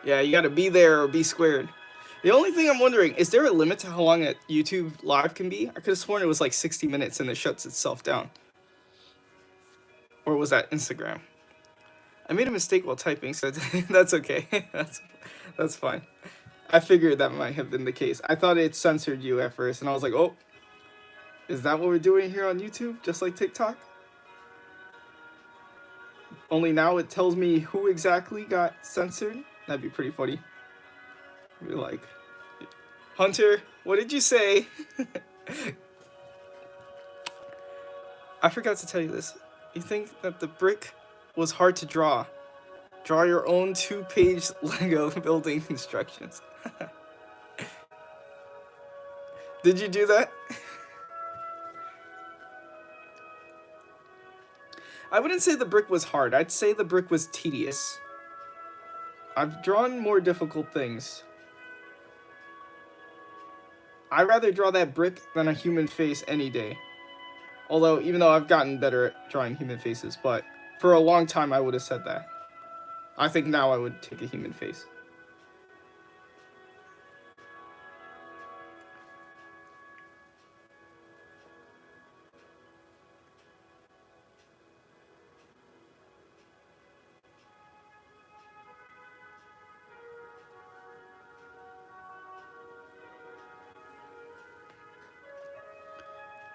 Yeah, you gotta be there or be squared. The only thing I'm wondering, is there a limit to how long a YouTube live can be? I could have sworn it was like 60 minutes and it shuts itself down. Or was that Instagram? I made a mistake while typing, so that's okay. That's fine. I figured that might have been the case. I thought it censored you at first, and I was like, oh, is that what we're doing here on YouTube? Just like TikTok? Only now it tells me who exactly got censored. That'd be pretty funny. Be like, Hunter, what did you say? I forgot to tell you this. You think that the brick was hard to draw? Draw your own 2-page Lego building instructions. Did you do that? I wouldn't say the brick was hard. I'd say the brick was tedious. I've drawn more difficult things. I'd rather draw that brick than a human face any day. Although, even though I've gotten better at drawing human faces, but for a long time I would have said that. I think now I would take a human face.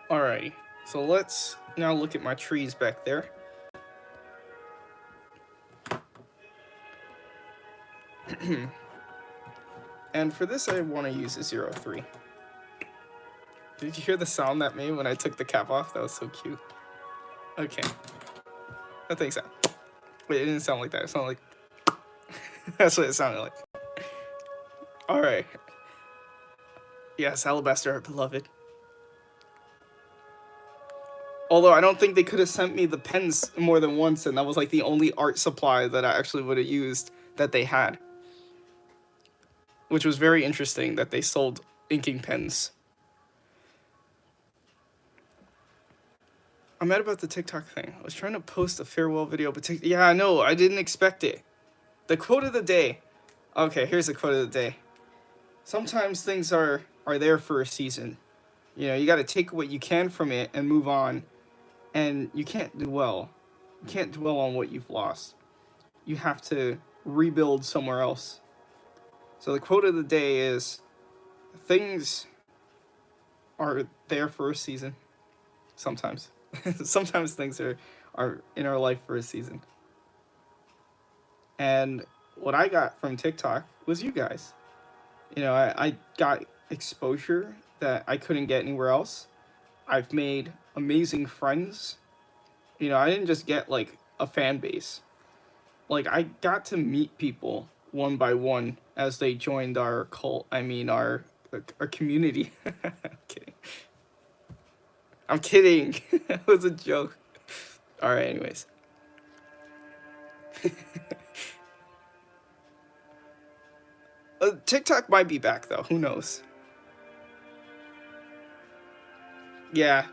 Alrighty, so let's now look at my trees back there. And for this I want to use a 03. Did you hear the sound that made when I took the cap off? That was so cute. Okay. That thing sound. Wait, it didn't sound like that. It sounded like... That's what it sounded like. Alright. Yes, Alabaster Art Beloved. Although I don't think they could have sent me the pens more than once, and that was like the only art supply that I actually would have used that they had. Which was very interesting that they sold inking pens. I'm mad about the TikTok thing. I was trying to post a farewell video, but yeah, I know, I didn't expect it. The quote of the day. Okay, here's the quote of the day. Sometimes things are there for a season. You know, you gotta take what you can from it and move on. And you can't dwell. You can't dwell on what you've lost. You have to rebuild somewhere else. So the quote of the day is, things are there for a season. Sometimes. Sometimes things are in our life for a season. And what I got from TikTok was you guys. You know, I got exposure that I couldn't get anywhere else. I've made amazing friends. You know, I didn't just get like a fan base. Like, I got to meet people one by one as they joined our cult. I mean, our community. I'm kidding. It was a joke. All right, anyways. TikTok might be back though. Who knows? Yeah,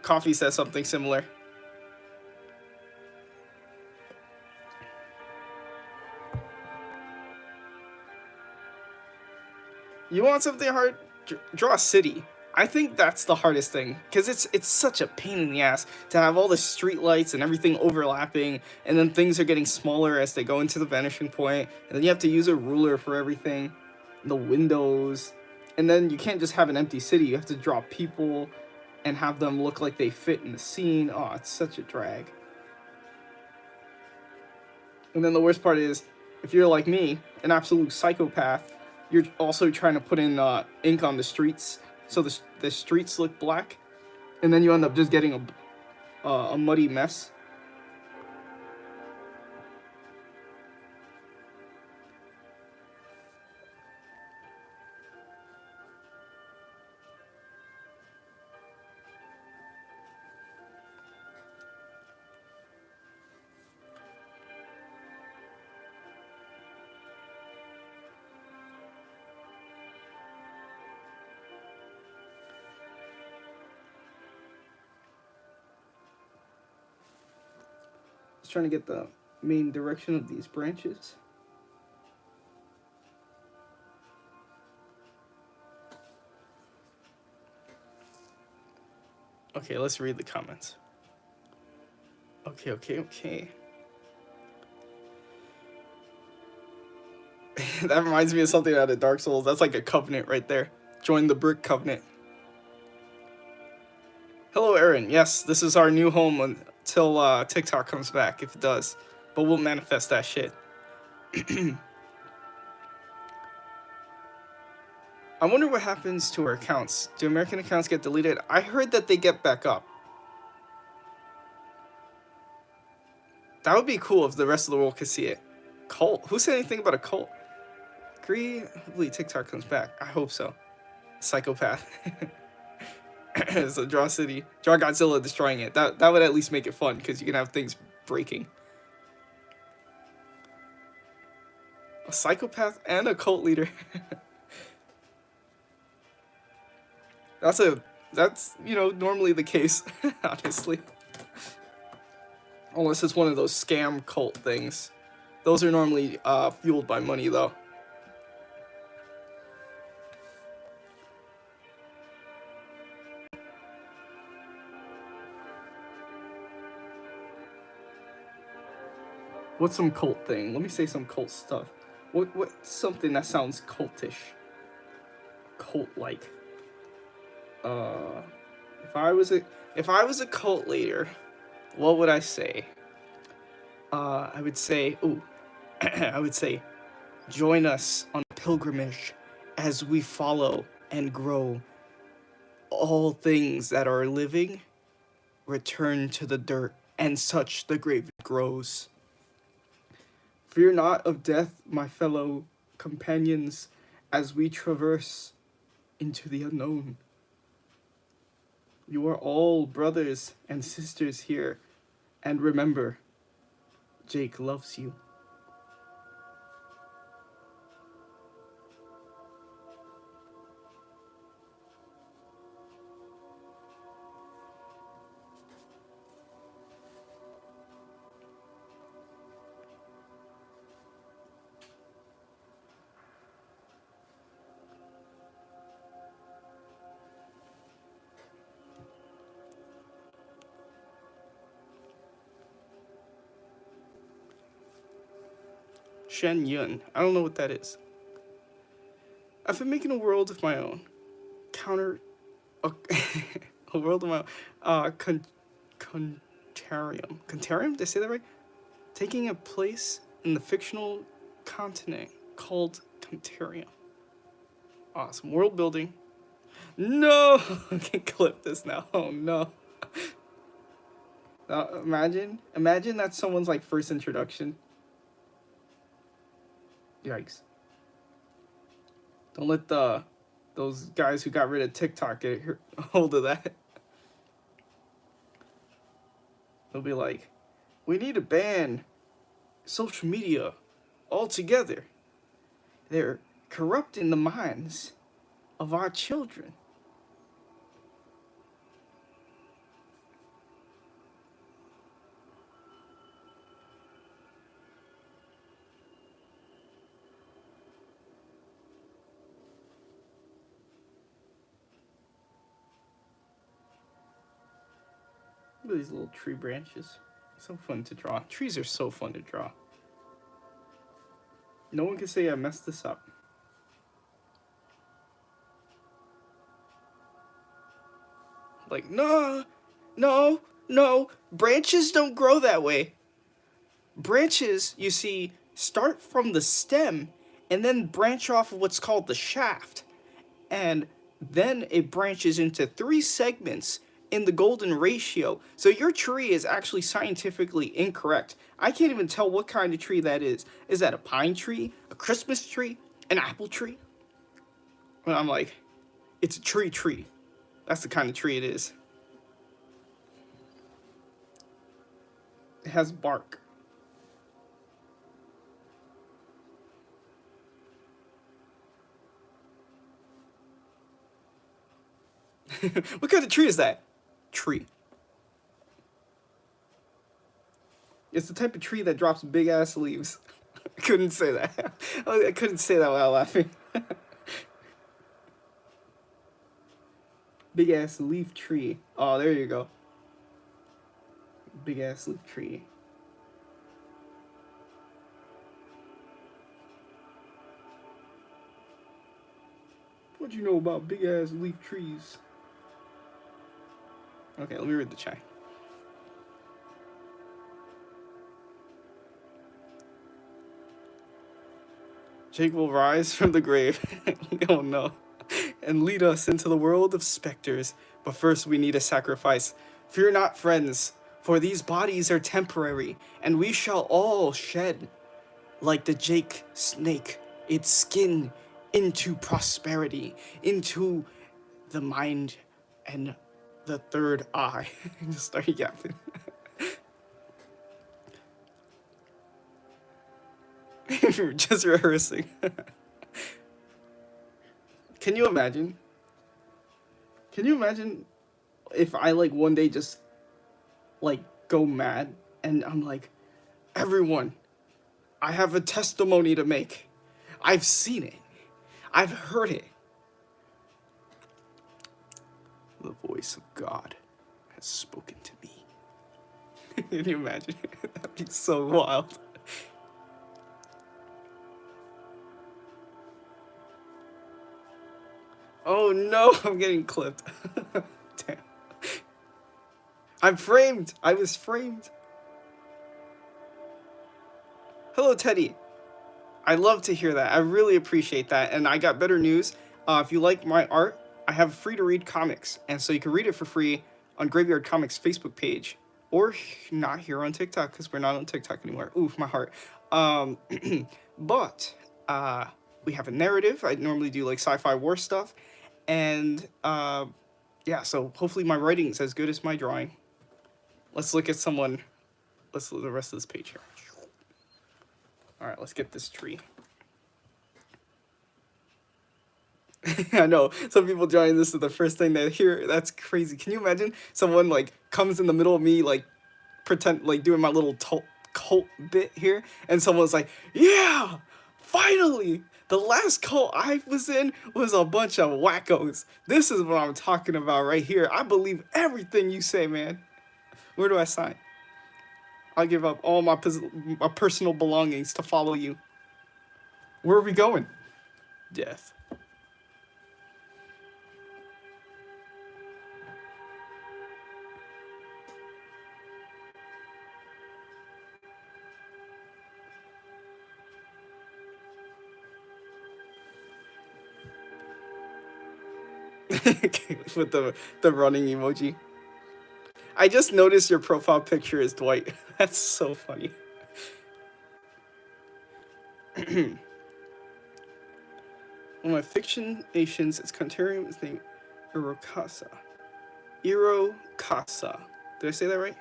Coffee says something similar. You want something hard? Draw a city. I think that's the hardest thing, because it's such a pain in the ass to have all the street lights and everything overlapping, and then things are getting smaller as they go into the vanishing point, and then you have to use a ruler for everything, the windows, and then you can't just have an empty city. You have to draw people and have them look like they fit in the scene. Oh, it's such a drag. And then the worst part is, if you're like me, an absolute psychopath, you're also trying to put in ink on the streets, so the streets look black, and then you end up just getting a muddy mess. Just trying to get the main direction of these branches. Okay, let's read the comments. Okay. That reminds me of something out of Dark Souls. That's like a covenant right there. Join the brick covenant. Hello, Aaron. Yes, this is our new home until TikTok comes back, if it does. But we'll manifest that shit. I wonder what happens to our accounts. Do American accounts get deleted? I heard that they get back up. That would be cool if the rest of the world could see it. Cult? Who said anything about a cult? Agree? Hopefully TikTok comes back. I hope so. Psychopath. So Draw City. Draw Godzilla destroying it. That would at least make it fun, because you can have things breaking. A psychopath and a cult leader. That's normally the case, honestly. Unless it's one of those scam cult things. Those are normally fueled by money, though. What's some cult thing? Let me say some cult stuff. What's something that sounds cultish? Cult-like. If I was a cult leader, what would I say? I would say, I would say, join us on a pilgrimage as we follow and grow. All things that are living return to the dirt, and such the grave grows. Fear not of death, my fellow companions, as we traverse into the unknown. You are all brothers and sisters here, and remember, Jake loves you. Shen Yun. I don't know what that is. I've been making a world of my own. A world of my own. Contarium. Contarium? Did I say that right? Taking a place in the fictional continent called Contarium. Awesome. World building. No! I can clip this now. Oh no. Imagine that's someone's like first introduction. Yikes. Don't let those guys who got rid of TikTok get a hold of that. They'll be like, we need to ban social media altogether. They're corrupting the minds of our children. Look at these little tree branches. So fun to draw. Trees are so fun to draw. No one can say I messed this up. Like, no, branches don't grow that way. Branches, you see, start from the stem and then branch off of what's called the shaft. And then it branches into 3 segments in the golden ratio. So your tree is actually scientifically incorrect. I can't even tell what kind of tree that is. Is that a pine tree, a Christmas tree, an apple tree? Well, I'm like, it's a tree. That's the kind of tree it is. It has bark. What kind of tree is that? Tree. It's the type of tree that drops big ass leaves. I couldn't say that. I couldn't say that without laughing. Big ass leaf tree. Oh, there you go. Big ass leaf tree. What you know about big ass leaf trees? Okay, let me read the chat. Jake will rise from the grave. Oh no. And lead us into the world of specters. But first we need a sacrifice. Fear not, friends, For these bodies are temporary, and we shall all shed, like the Jake snake, its skin into prosperity, into the mind and the third eye. Just start yapping. Just rehearsing. Can you imagine? Can you imagine if I like one day just like go mad and I'm like, everyone, I have a testimony to make. I've seen it. I've heard it. The voice of God has spoken to me. Can you imagine? That'd be so wild. Oh no, I'm getting clipped. Damn. I'm framed. I was framed. Hello, Teddy. I love to hear that. I really appreciate that. And I got better news. If you like my art, I have free to read comics. And so you can read it for free on Graveyard Comics Facebook page. Or not here on TikTok, because we're not on TikTok anymore. Oof, my heart. But we have a narrative. I normally do like sci-fi war stuff. And yeah, so hopefully my writing's as good as my drawing. Let's look at someone. Let's look at the rest of this page here. All right, let's get this tree. I know some people joining this is the first thing they hear. That's crazy. Can you imagine someone like comes in the middle of me like pretend like doing my little cult bit here, and someone's like, "Yeah, finally!" The last cult I was in was a bunch of wackos. This is what I'm talking about right here. I believe everything you say, man. Where do I sign? I'll give up all my personal belongings to follow you. Where are we going? Death. With the running emoji. I just noticed your profile picture is Dwight. That's so funny. One of my fiction nations is Contarium is named Irokasa. Irokasa. Did I say that right?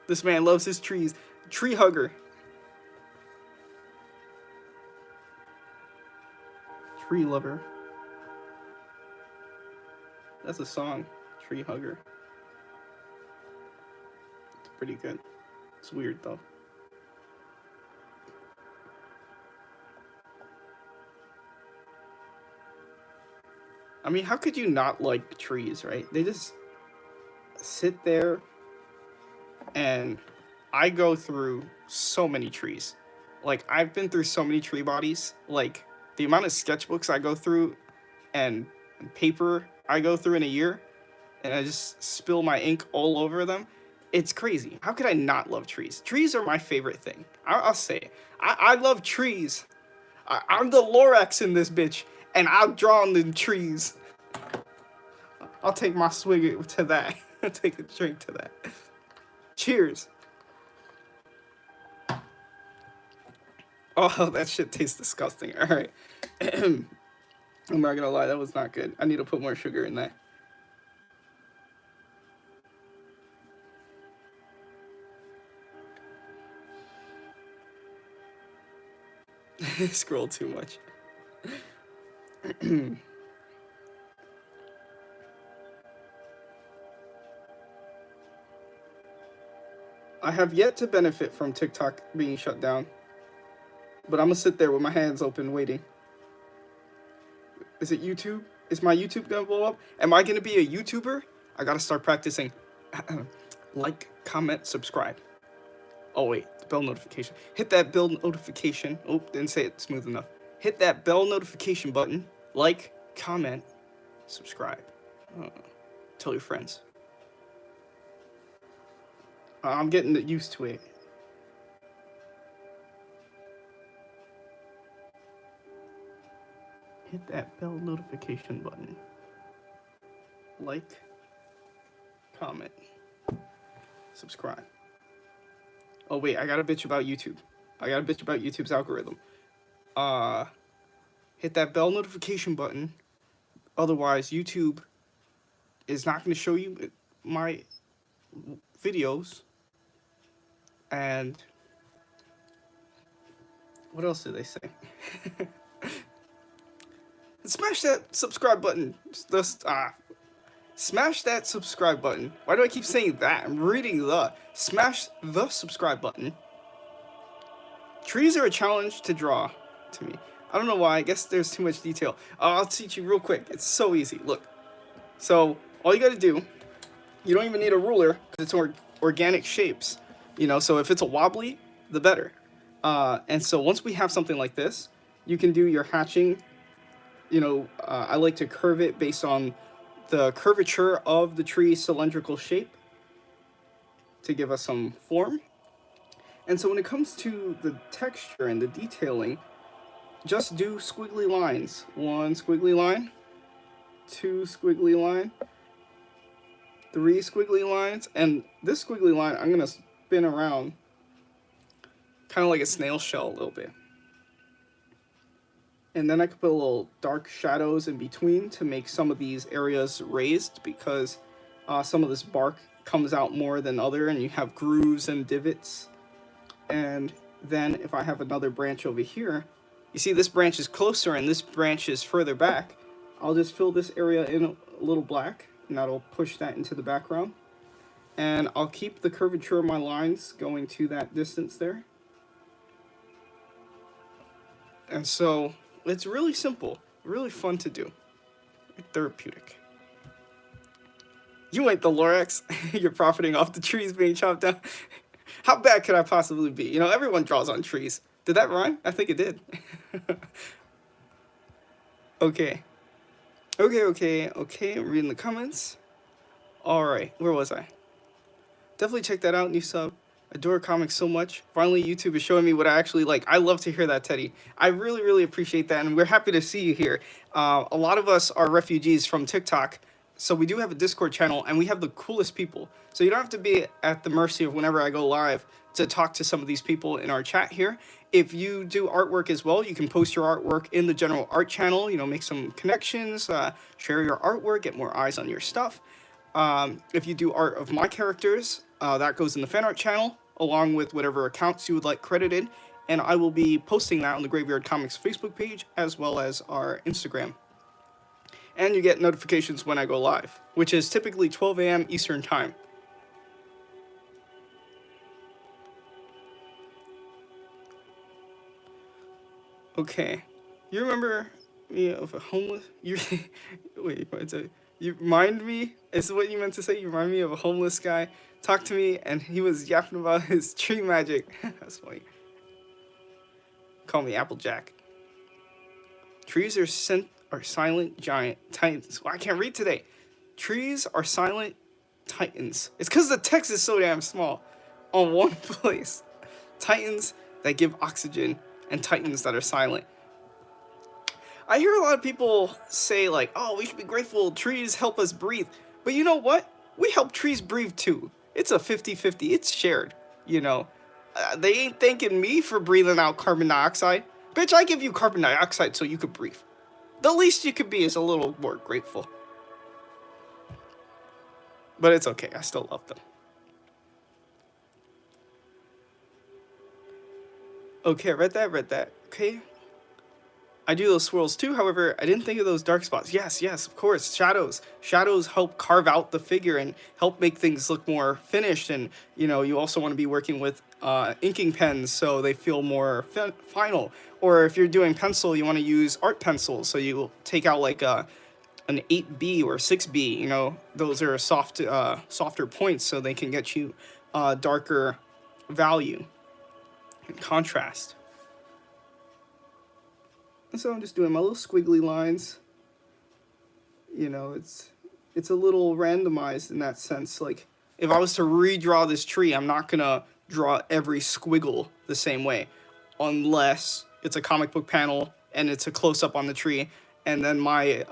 This man loves his trees. Tree hugger. Tree lover. That's a song. Tree hugger. It's pretty good. It's weird though. I mean, how could you not like trees, right? They just sit there, and I go through so many trees. Like, I've been through so many tree bodies. Like, the amount of sketchbooks I go through and paper I go through in a year, and I just spill my ink all over them. It's crazy. How could I not love trees? Trees are my favorite thing. I'll say it. I love trees. I'm the Lorax in this bitch, and I'll draw on the trees. I'll take my swig to that. Take a drink to that. Cheers. Oh, that shit tastes disgusting. All right. I'm not gonna lie, that was not good. I need to put more sugar in that. Scroll too much. I have yet to benefit from TikTok being shut down, but I'm gonna sit there with my hands open waiting. Is it YouTube? Is my YouTube gonna blow up? Am I gonna be a YouTuber? I gotta start practicing. Like, comment, subscribe. Oh wait, the bell notification. Hit that bell notification. Oh, didn't say it smooth enough. Hit that bell notification button. Like, comment, subscribe. Tell your friends. I'm getting used to it. Hit that bell notification button. like, comment, subscribe. Oh wait, I got a bitch about YouTube. I got a bitch about YouTube's algorithm. Hit that bell notification button. Otherwise, YouTube is not going to show you my videos. And what else did they say? Smash that subscribe button. Smash that subscribe button. Why do I keep saying that? I'm reading the. Smash the subscribe button. Trees are a challenge to draw to me. I don't know why. I guess there's too much detail. I'll teach you real quick. It's so easy. Look. So all you got to do, you don't even need a ruler because it's organic shapes. You know, so if it's a wobbly, the better. And so once we have something like this, you can do your hatching. You know, I like to curve it based on the curvature of the tree's cylindrical shape to give us some form. And so when it comes to the texture and the detailing, just do squiggly lines. 1 squiggly line, 2 squiggly line, 3 squiggly lines, and this squiggly line I'm gonna spin around kind of like a snail shell a little bit. And then I could put a little dark shadows in between to make some of these areas raised because some of this bark comes out more than other and you have grooves and divots. And then if I have another branch over here, you see this branch is closer and this branch is further back. I'll just fill this area in a little black and that'll push that into the background. And I'll keep the curvature of my lines going to that distance there. And so it's really simple, really fun to do. Therapeutic. You ain't the Lorax. You're profiting off the trees being chopped down. How bad could I possibly be? You know, everyone draws on trees. Did that rhyme? I think it did. Okay. Okay. I'm reading the comments. Alright, where was I? Definitely check that out, new sub. Adore comics so much. Finally, YouTube is showing me what I actually like. I love to hear that, Teddy. I really, really appreciate that, and we're happy to see you here. A lot of us are refugees from TikTok, so we do have a Discord channel, and we have the coolest people. So you don't have to be at the mercy of whenever I go live to talk to some of these people in our chat here. If you do artwork as well, you can post your artwork in the general art channel, you know, make some connections, share your artwork, get more eyes on your stuff. If you do art of my characters, that goes in the fan art channel, along with whatever accounts you would like credited, and I will be posting that on the Graveyard Comics Facebook page, as well as our Instagram. And you get notifications when I go live, which is typically 12 a.m. Eastern Time. Okay, you remember me of a homeless... Wait, you remind me? Is what you meant to say? You remind me of a homeless guy. Talked to me, and he was yapping about his tree magic. That's funny. Call me Applejack. Trees are silent giant titans. Well, I can't read today. Trees are silent titans. It's because the text is so damn small on one place. Titans that give oxygen and titans that are silent. I hear a lot of people say like, oh, we should be grateful trees help us breathe. But you know what? We help trees breathe too. It's a 50-50. It's shared, you know. They ain't thanking me for breathing out carbon dioxide. Bitch, I give you carbon dioxide so you could breathe. The least you could be is a little more grateful. But it's okay. I still love them. Okay, I read that. Okay. I do those swirls too, however, I didn't think of those dark spots. Yes, of course, shadows. Shadows help carve out the figure and help make things look more finished. And, you know, you also want to be working with inking pens so they feel more final. Or if you're doing pencil, you want to use art pencils. So you take out like an 8B or 6B, you know, those are softer points so they can get you darker value and contrast. And so I'm just doing my little squiggly lines. You know, it's a little randomized in that sense. Like, if I was to redraw this tree, I'm not gonna draw every squiggle the same way, unless it's a comic book panel and it's a close-up on the tree, and then my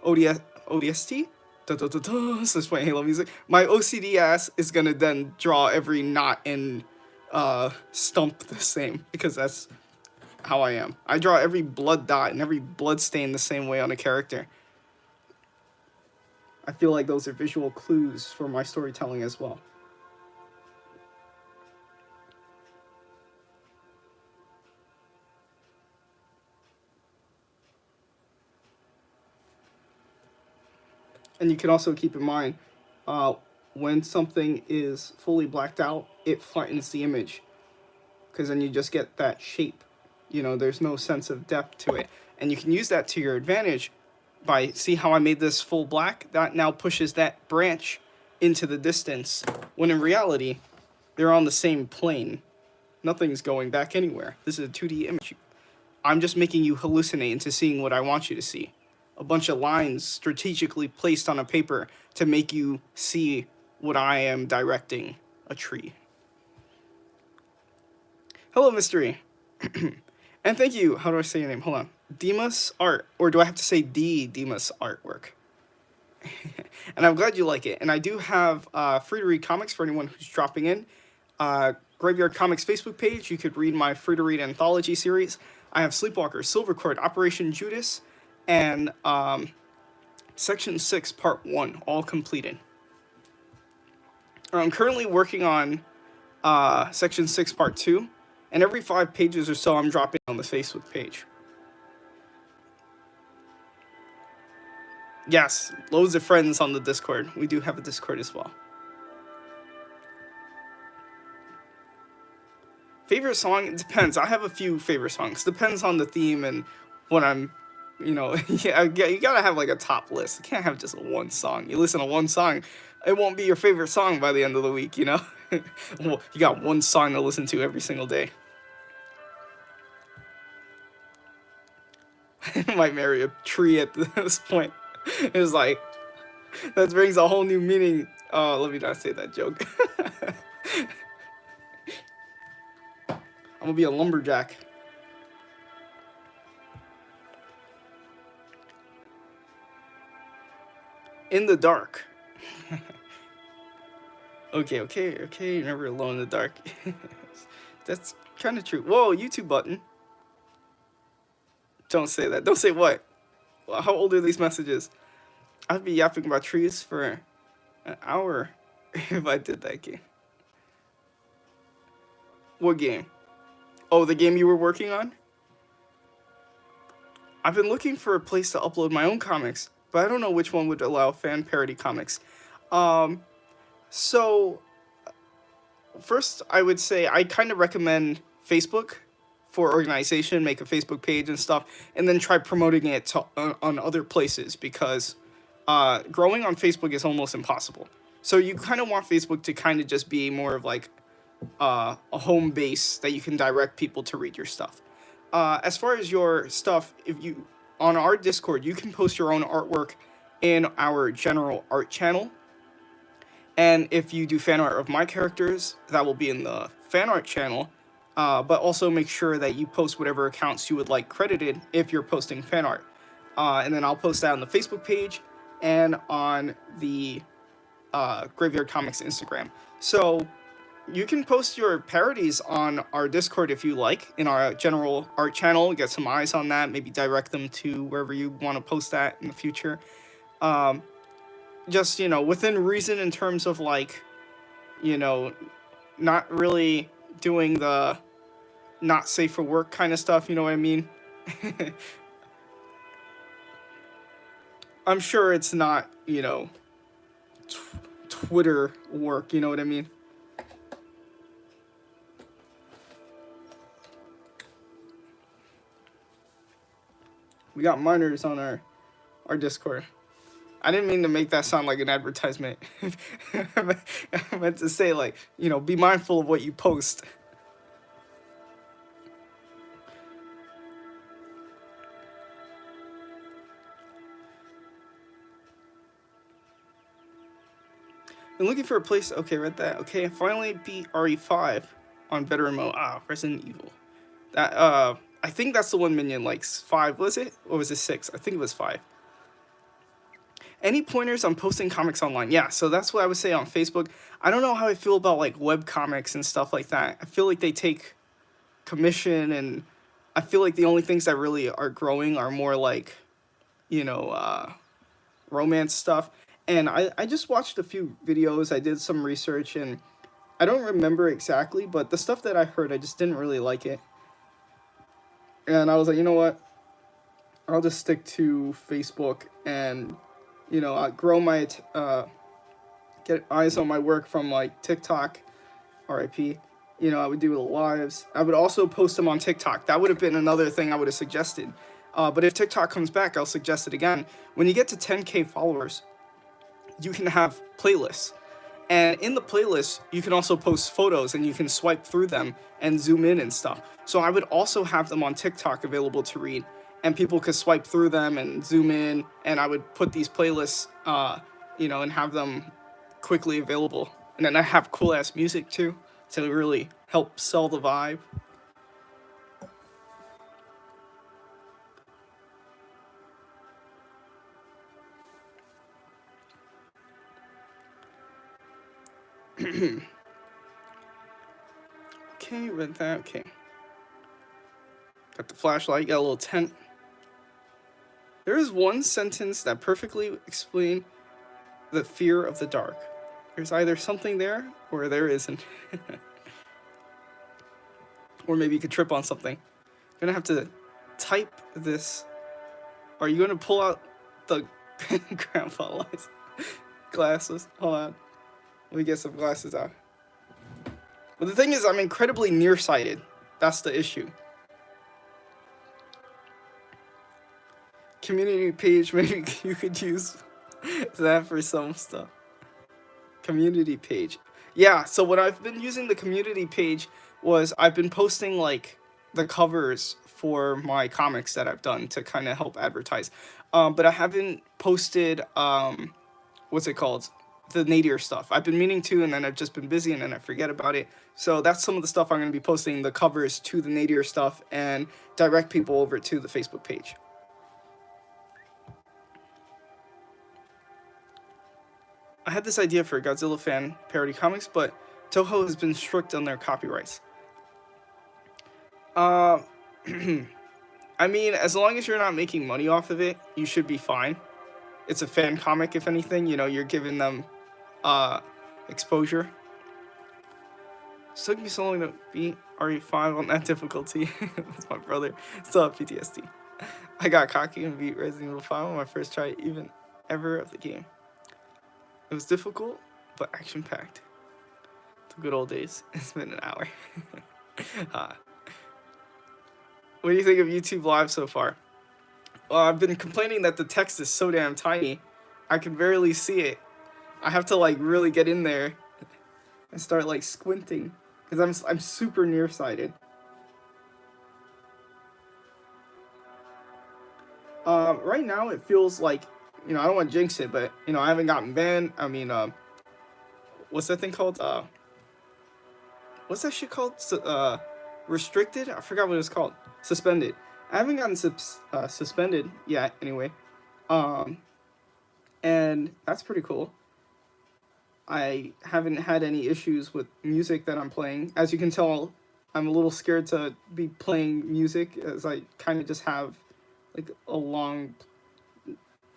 ODST So it's playing Halo music. My OCD ass is gonna then draw every knot and stump the same, because that's how I am. I draw every blood dot and every blood stain the same way on a character. I feel like those are visual clues for my storytelling as well. And you can also keep in mind, when something is fully blacked out, it flattens the image, because then you just get that shape. You know, there's no sense of depth to it. And you can use that to your advantage by, see how I made this full black? That now pushes that branch into the distance, when in reality, they're on the same plane. Nothing's going back anywhere. This is a 2D image. I'm just making you hallucinate into seeing what I want you to see. A bunch of lines strategically placed on a paper to make you see what I am directing, a tree. Hello, Mystery. And thank you, how do I say your name? Hold on. Demas Art, or do I have to say Demas Artwork? And I'm glad you like it. And I do have free to read comics for anyone who's dropping in. Graveyard Comics Facebook page, you could read my free to read anthology series. I have Sleepwalker, Silver Cord, Operation Judas, and Section 6 Part 1, all completed. I'm currently working on Section 6 Part 2, and every 5 pages or so I'm dropping on the Facebook page. Yes, loads of friends on the Discord. We do have a Discord as well. Favorite song? It depends. I have a few favorite songs. Depends on the theme and what I'm, you know, yeah, you gotta have like a top list. You can't have just one song. You listen to one song, it won't be your favorite song by the end of the week, you know? Well, you got one song to listen to every single day. Might marry a tree at this point. It's like, that brings a whole new meaning. Oh, let me not say that joke. I'm gonna be a lumberjack. In the dark. Okay. You're never alone in the dark. That's kind of true. Whoa, YouTube button. Don't say that. Don't say what? How old are these messages? I'd be yapping about trees for an hour if I did that game. What game? Oh, the game you were working on? I've been looking for a place to upload my own comics, but I don't know which one would allow fan parody comics. So, first I would say I kind of recommend Facebook for organization, make a Facebook page and stuff, and then try promoting it to, on other places, because growing on Facebook is almost impossible. So you kind of want Facebook to kind of just be more of like a home base that you can direct people to read your stuff. As far as your stuff, if you on our Discord, you can post your own artwork in our general art channel. And if you do fan art of my characters, that will be in the fan art channel. But also make sure that you post whatever accounts you would like credited if you're posting fan art. And then I'll post that on the Facebook page and on the Graveyard Comics Instagram. So you can post your parodies on our Discord if you like, in our general art channel, get some eyes on that, maybe direct them to wherever you want to post that in the future. Just, you know, within reason in terms of like, you know, not really doing the not safe for work kind of stuff, you know what I mean? I'm sure it's not, you know, Twitter work, you know what I mean? We got minors on our Discord. I didn't mean to make that sound like an advertisement. I meant to say, like, you know, be mindful of what you post. I'm looking for a place. Okay, read that. Okay, I finally beat RE5 on veteran mode. Ah, Resident Evil. That I think that's the one Minion likes. 5, was it? Or was it 6? I think it was 5. Any pointers on posting comics online? Yeah, so that's what I would say on Facebook. I don't know how I feel about like web comics and stuff like that. I feel like they take commission, and I feel like the only things that really are growing are more like, you know, romance stuff. And I just watched a few videos, I did some research, and I don't remember exactly, but the stuff that I heard, I just didn't really like it. And I was like, you know what? I'll just stick to Facebook and, grow get eyes on my work from like TikTok, RIP. I would do lives. I would also post them on TikTok. That would have been another thing I would have suggested. But if TikTok comes back, I'll suggest it again. When you get to 10K followers, you can have playlists. And in the playlist, you can also post photos and you can swipe through them and zoom in and stuff. So I would also have them on TikTok available to read. And people could swipe through them and zoom in. And I would put these playlists, and have them quickly available. And then I have cool ass music too to really help sell the vibe. Okay, read that. Okay. Got the flashlight, got a little tent. There is one sentence that perfectly explains the fear of the dark. There's either something there or there isn't. Or maybe you could trip on something. I'm gonna have to type this. Are you gonna pull out the grandpa lights? Glasses? Hold on. Let me get some glasses out. But the thing is, I'm incredibly nearsighted. That's the issue. Community page, maybe you could use that for some stuff. Community page. Yeah, so what I've been using the community page was I've been posting like the covers for my comics that I've done to kind of help advertise. But I haven't posted what's it called? The Nadir stuff. I've been meaning to, and then I've just been busy, and then I forget about it. So that's some of the stuff I'm going to be posting, the covers to the Nadir stuff, and direct people over to the Facebook page. I had this idea for a Godzilla fan parody comics, but Toho has been strict on their copyrights. I mean, as long as you're not making money off of it, you should be fine. It's a fan comic, if anything. You're giving them exposure. It took me so long to beat RE5 on that difficulty with my brother. Still have PTSD. I got cocky and beat Resident Evil 5 on my first try ever of the game. It was difficult, but action-packed. The good old days. It's been an hour. What do you think of YouTube Live so far? Well, I've been complaining that the text is so damn tiny. I can barely see it. I have to like really get in there and start like squinting because I'm super nearsighted. Right now it feels like, I don't want to jinx it, but I haven't gotten banned. I mean, what's that thing called? What's that shit called? Restricted? I forgot what it's called. Suspended. I haven't gotten suspended yet, anyway. And that's pretty cool. I haven't had any issues with music that I'm playing. As you can tell, I'm a little scared to be playing music, as I kind of just have like a long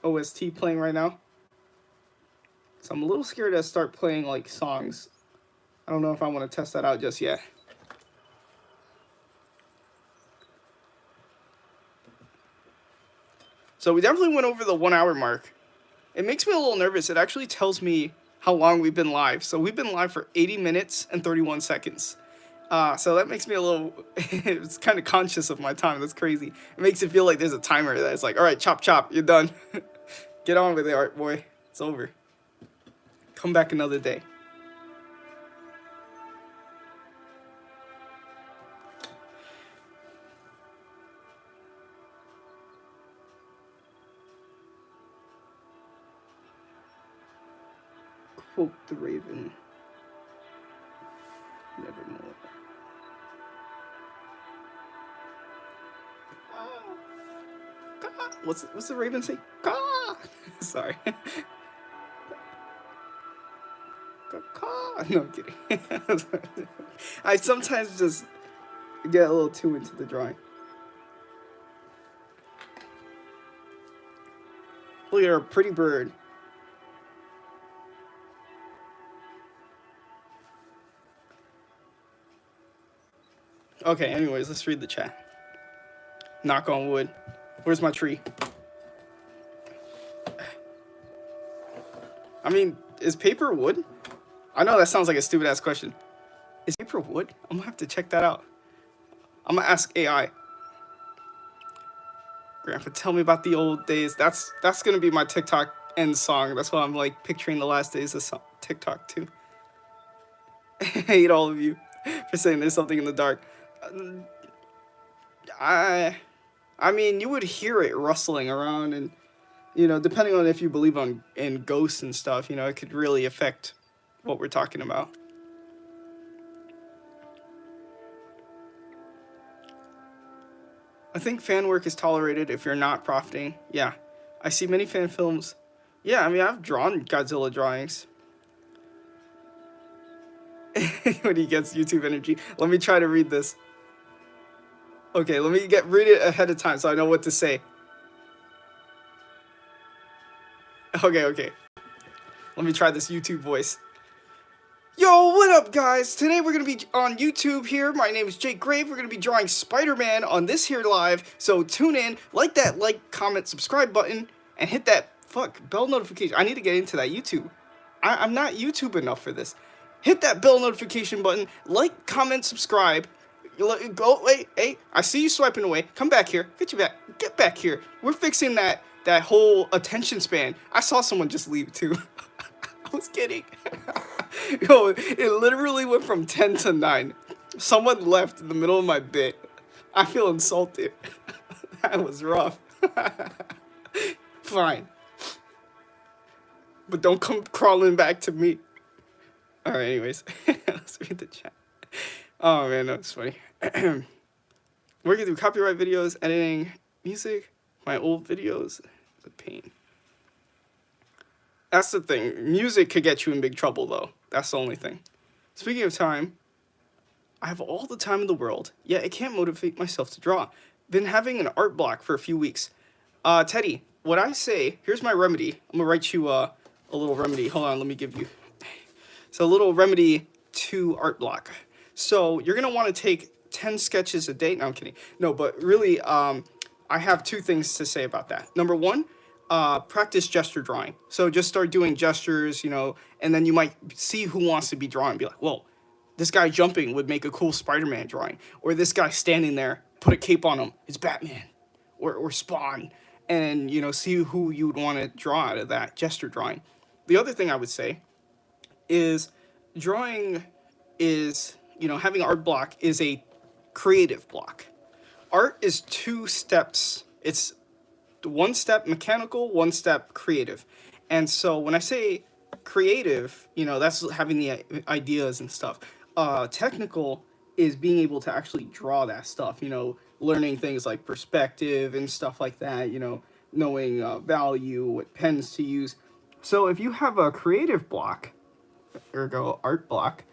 OST playing right now. So I'm a little scared to start playing like songs. I don't know if I want to test that out just yet. So we definitely went over the 1 hour mark. It makes me a little nervous. It actually tells me how long we've been live. So we've been live for 80 minutes and 31 seconds. So that makes me a little, it's kind of conscious of my time. That's crazy. It makes it feel like there's a timer that's like, all right, chop, chop, you're done. Get on with it, art boy. It's over. Come back another day. Quote the Raven. Nevermore. What's the Raven say? Caw! Sorry. No, I'm kidding. I sometimes just get a little too into the drawing. Look at our pretty bird. Okay, anyways, let's read the chat. Knock on wood. Where's my tree? I mean, is paper wood? I know that sounds like a stupid ass question. Is paper wood? I'm gonna have to check that out. I'm gonna ask AI. Grandpa, tell me about the old days. That's gonna be my TikTok end song. That's why I'm like picturing the last days of TikTok too. I hate all of you for saying there's something in the dark. I mean, you would hear it rustling around, and depending on if you believe in ghosts and stuff, it could really affect what we're talking about. I think fan work is tolerated if you're not profiting. Yeah, I see many fan films. Yeah, I mean, I've drawn Godzilla drawings. When he gets YouTube energy. Let me try to read this. Okay, let me read it ahead of time so I know what to say. Okay. Let me try this YouTube voice. Yo, what up, guys? Today we're going to be on YouTube here. My name is Jake Grave. We're going to be drawing Spider-Man on this here live. So tune in, like that comment, subscribe button, and hit that bell notification. I need to get into that YouTube. I'm not YouTube enough for this. Hit that bell notification button, like, comment, subscribe. Go, wait, hey, I see you swiping away. Come back here. Get back here. We're fixing that whole attention span. I saw someone just leave too. I was kidding. Yo, it literally went from 10 to 9. Someone left in the middle of my bit. I feel insulted. That was rough. Fine. But don't come crawling back to me. Alright, anyways. Let's read the chat. Oh man, that's funny. Working through copyright videos, editing music, my old videos, it's a pain. That's the thing. Music could get you in big trouble, though. That's the only thing. Speaking of time, I have all the time in the world, yet I can't motivate myself to draw. Been having an art block for a few weeks. Teddy, what I say, here's my remedy. I'm gonna write you a little remedy. Hold on, let me give you. So a little remedy to art block. So you're gonna want to take 10 sketches a day. No, I'm kidding. No, but really, I have two things to say about that. Number one, practice gesture drawing. So just start doing gestures, and then you might see who wants to be drawn and be like, whoa, this guy jumping would make a cool Spider-Man drawing. Or this guy standing there, put a cape on him, it's Batman. Or Spawn. And, see who you would want to draw out of that gesture drawing. The other thing I would say is drawing is, having art block is a creative block. Art is 2 steps. It's 1 step mechanical, 1 step creative. And so when I say creative, that's having the ideas and stuff. Technical is being able to actually draw that stuff, learning things like perspective and stuff like that, knowing value, what pens to use. So if you have a creative block, ergo art block,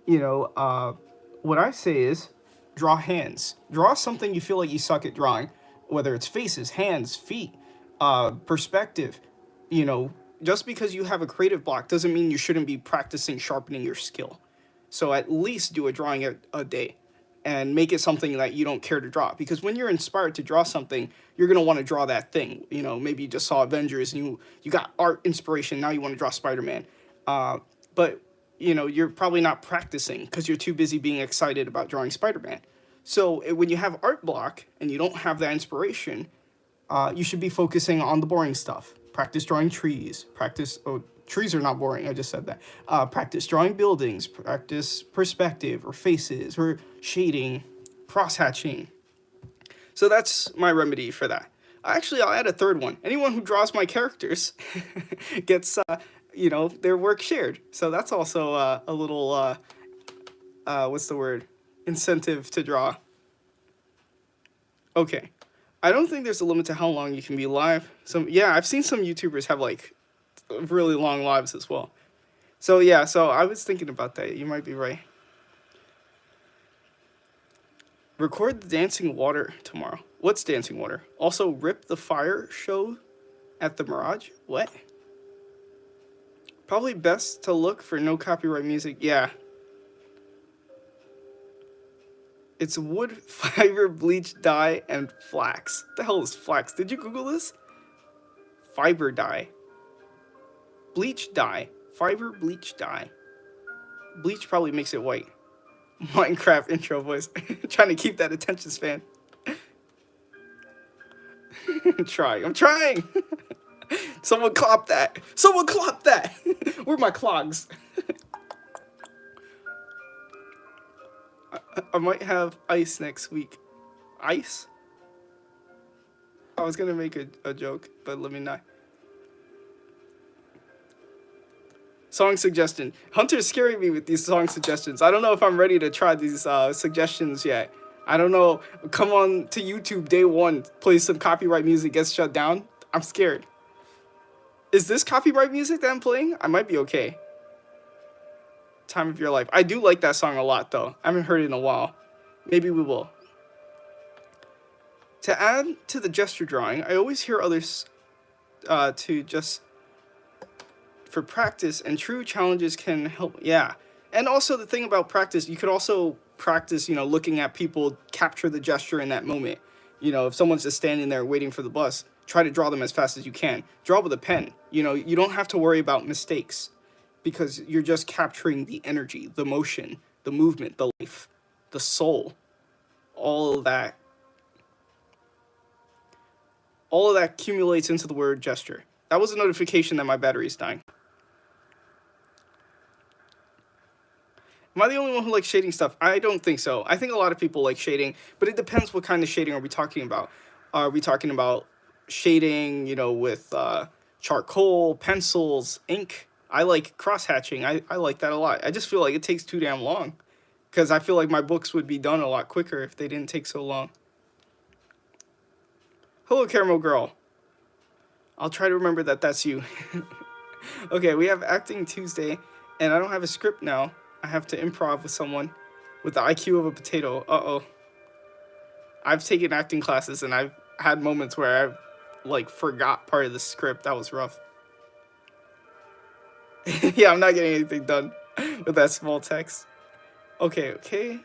what I say is draw hands. Draw something you feel like you suck at drawing, whether it's faces, hands, feet, perspective. Just because you have a creative block doesn't mean you shouldn't be practicing sharpening your skill. So at least do a drawing a day and make it something that you don't care to draw. Because when you're inspired to draw something, you're going to want to draw that thing. Maybe you just saw Avengers and you got art inspiration. Now you want to draw Spider-Man. But you're probably not practicing because you're too busy being excited about drawing Spider-Man. So when you have art block and you don't have that inspiration, you should be focusing on the boring stuff. Practice drawing trees. Trees are not boring. I just said that. Practice drawing buildings. Practice perspective or faces or shading, cross-hatching. So that's my remedy for that. Actually, I'll add a third one. Anyone who draws my characters gets their work shared. So that's also a little, what's the word? Incentive to draw. Okay. I don't think there's a limit to how long you can be live. So yeah, I've seen some YouTubers have like really long lives as well. So yeah, so I was thinking about that. You might be right. Record the Dancing Water tomorrow. What's Dancing Water? Also, Rip the Fire show at the Mirage? What? Probably best to look for no copyright music. Yeah. It's wood, fiber, bleach, dye, and flax. What the hell is flax? Did you Google this? Fiber dye. Bleach dye. Fiber, bleach, dye. Bleach probably makes it white. Minecraft intro voice. Trying to keep that attention span. I'm trying. Someone clap that. Someone clap that. Where are my clogs? I might have ice next week. Ice? I was gonna make a joke, but let me not. Song suggestion. Hunter's scaring me with these song suggestions. I don't know if I'm ready to try these suggestions yet. I don't know. Come on to YouTube day one, play some copyright music, gets shut down. I'm scared. Is this copyright music that I'm playing? I might be okay. Time of Your Life. I do like that song a lot, though. I haven't heard it in a while. Maybe we will. To add to the gesture drawing, I always hear others to just for practice, and true challenges can help. Yeah. And also the thing about practice, you could also practice, looking at people capture the gesture in that moment. If someone's just standing there waiting for the bus, try to draw them as fast as you can. Draw with a pen. You don't have to worry about mistakes because you're just capturing the energy, the motion, the movement, the life, the soul, all of that. All of that accumulates into the word gesture. That was a notification that my battery's dying. Am I the only one who likes shading stuff? I don't think so. I think a lot of people like shading, but it depends what kind of shading are we talking about. Are we talking about shading, with charcoal, pencils, ink? I like cross-hatching. I like that a lot. I just feel like it takes too damn long because I feel like my books would be done a lot quicker if they didn't take so long. Hello, Caramel Girl. I'll try to remember that that's you. Okay, we have Acting Tuesday, and I don't have a script now. I have to improv with someone with the IQ of a potato. Uh-oh. I've taken acting classes, and I've had moments where I've, forgot part of the script. That was rough. Yeah, I'm not getting anything done with that small text. Okay.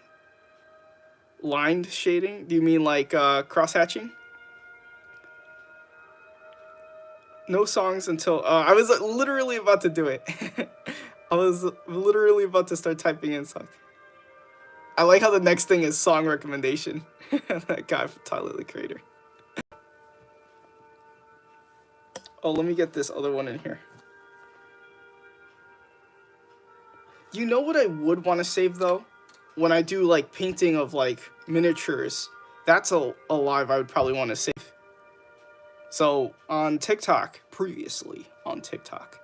Lined shading? Do you mean cross-hatching? No songs until... I was literally about to do it. I was literally about to start typing in songs. I like how the next thing is song recommendation. That guy from Tyler, the Creator. Oh, let me get this other one in here. You know what I would want to save, though? When I do, painting of, miniatures. That's a live I would probably want to save. So, on TikTok, previously on TikTok,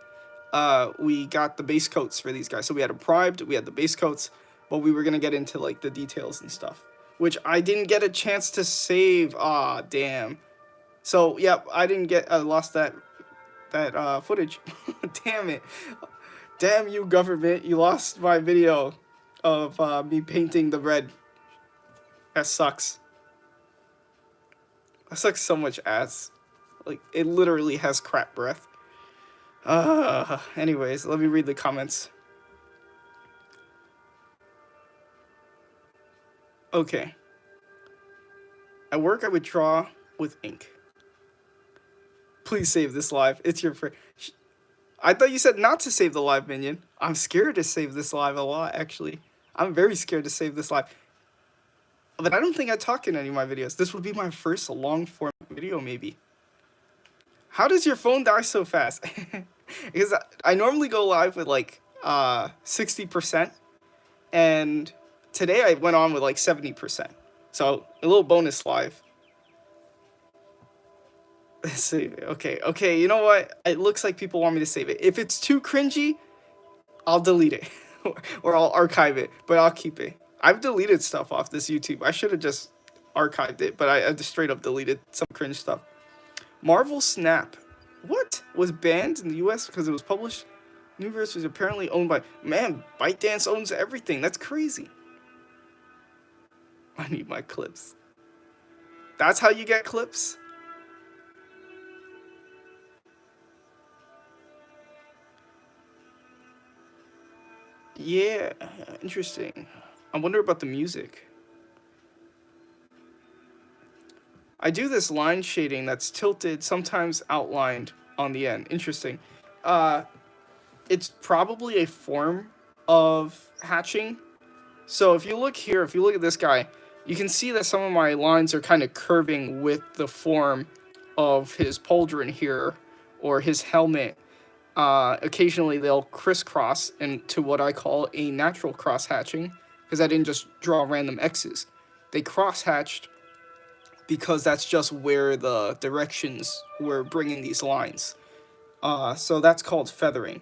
we got the base coats for these guys. So we had them primed, we had the base coats, but we were going to get into, the details and stuff. Which I didn't get a chance to save. Ah, damn. So, yep, I lost that footage. Damn it. Damn you, government. You lost my video of me painting the red. That sucks. That sucks so much ass. It literally has crap breath. Anyways, let me read the comments. Okay. At work, I would draw with ink. Please save this live. It's your first. I thought you said not to save the live, Minion. I'm scared to save this live a lot, actually. I'm very scared to save this live. But I don't think I talk in any of my videos. This would be my first long-form video, maybe. How does your phone die so fast? Because I normally go live with 60%, and today I went on with 70%. So a little bonus live. Save it. Okay, you know what? It looks like people want me to save it. If it's too cringy, I'll delete it. Or I'll archive it, but I'll keep it. I've deleted stuff off this YouTube. I should have just archived it, but I just straight up deleted some cringe stuff. Marvel Snap. What? Was banned in the US because it was published? Universe was apparently owned by... Man, ByteDance owns everything. That's crazy. I need my clips. That's how you get clips? Yeah, interesting. I wonder about the music. I do this line shading that's tilted, sometimes outlined on the end. Interesting. Uh, it's probably a form of hatching. So if you look here, if you look at this guy, you can see that some of my lines are kind of curving with the form of his pauldron here, or his helmet. Occasionally they'll crisscross into what I call a natural cross hatching, because I didn't just draw random X's. They cross hatched because that's just where the directions were bringing these lines. So that's called feathering.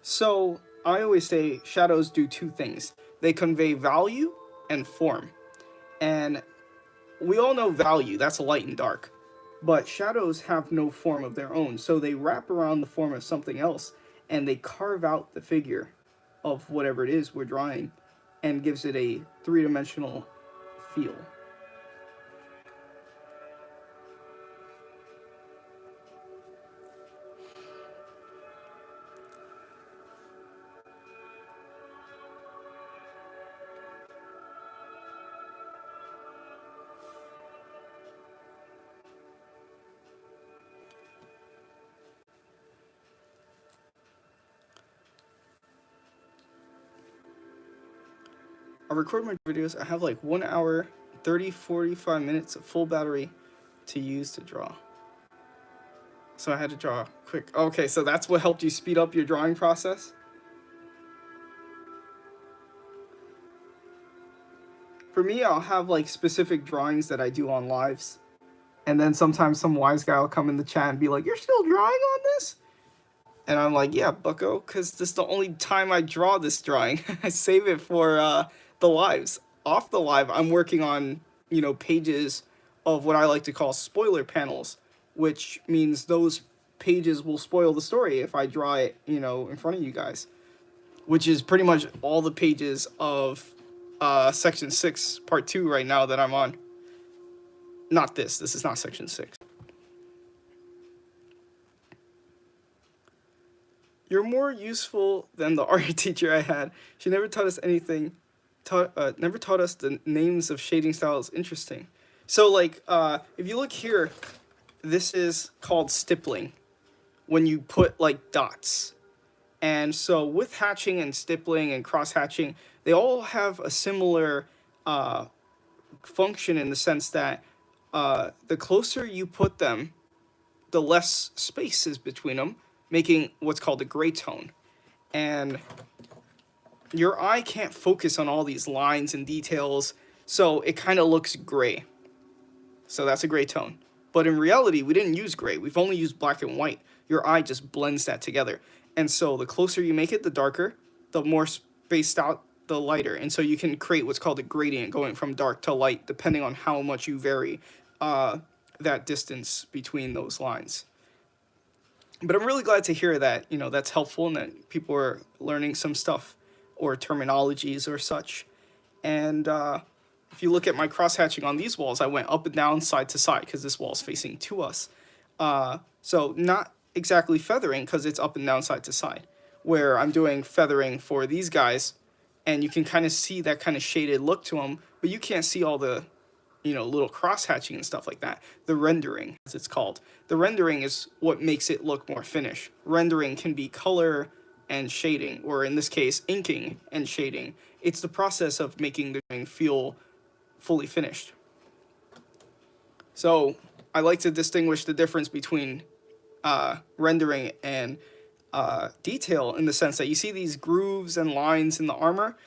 So I always say shadows do two things. They convey value and form. And we all know value, that's light and dark. But shadows have no form of their own, so they wrap around the form of something else and they carve out the figure of whatever it is we're drawing and gives it a three-dimensional feel. I record my videos, I have like 1 hour, 45 minutes of full battery to use to draw. So I had to draw quick. Okay, so that's what helped you speed up your drawing process? For me, I'll have like specific drawings that I do on lives. And then sometimes some wise guy will come in the chat and be like, "You're still drawing on this?" And I'm like, "Yeah, bucko, because this is the only time I draw this drawing. I save it for the lives. Off the live, I'm working on, pages of what I like to call spoiler panels, which means those pages will spoil the story if I draw it, in front of you guys, which is pretty much all the pages of Section 6, Part 2 right now that I'm on. Not this. This is not Section 6. You're more useful than the art teacher I had. She never taught us anything. Never taught us the names of shading styles. Interesting. So, like, if you look here, this is called stippling, when you put, like, dots. And so with hatching and stippling and cross hatching, they all have a similar function in the sense that the closer you put them, the less space is between them, making what's called a gray tone. And your eye can't focus on all these lines and details, so it kind of looks gray. So that's a gray tone. But in reality, we didn't use gray. We've only used black and white. Your eye just blends that together. And so the closer you make it, the darker, the more spaced out, the lighter. And so you can create what's called a gradient going from dark to light, depending on how much you vary that distance between those lines. But I'm really glad to hear that, that's helpful and that people are learning some stuff or terminologies or such. And if you look at my cross-hatching on these walls, I went up and down, side to side, because this wall is facing to us. So not exactly feathering, because it's up and down, side to side, where I'm doing feathering for these guys, and you can kind of see that kind of shaded look to them, but you can't see all the, little cross-hatching and stuff like that. The rendering, as it's called. The rendering is what makes it look more finished. Rendering can be color and shading, or in this case, inking and shading. It's the process of making the drawing feel fully finished. So I like to distinguish the difference between rendering and detail, in the sense that you see these grooves and lines in the armor.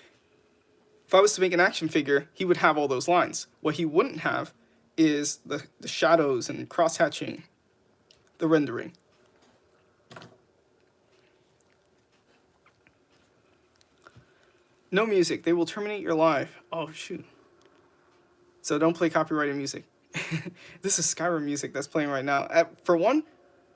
If I was to make an action figure, he would have all those lines. What he wouldn't have is the shadows and cross-hatching, the rendering. No music. They will terminate your live. Oh, shoot. So don't play copyrighted music. This is Skyrim music that's playing right now. For one,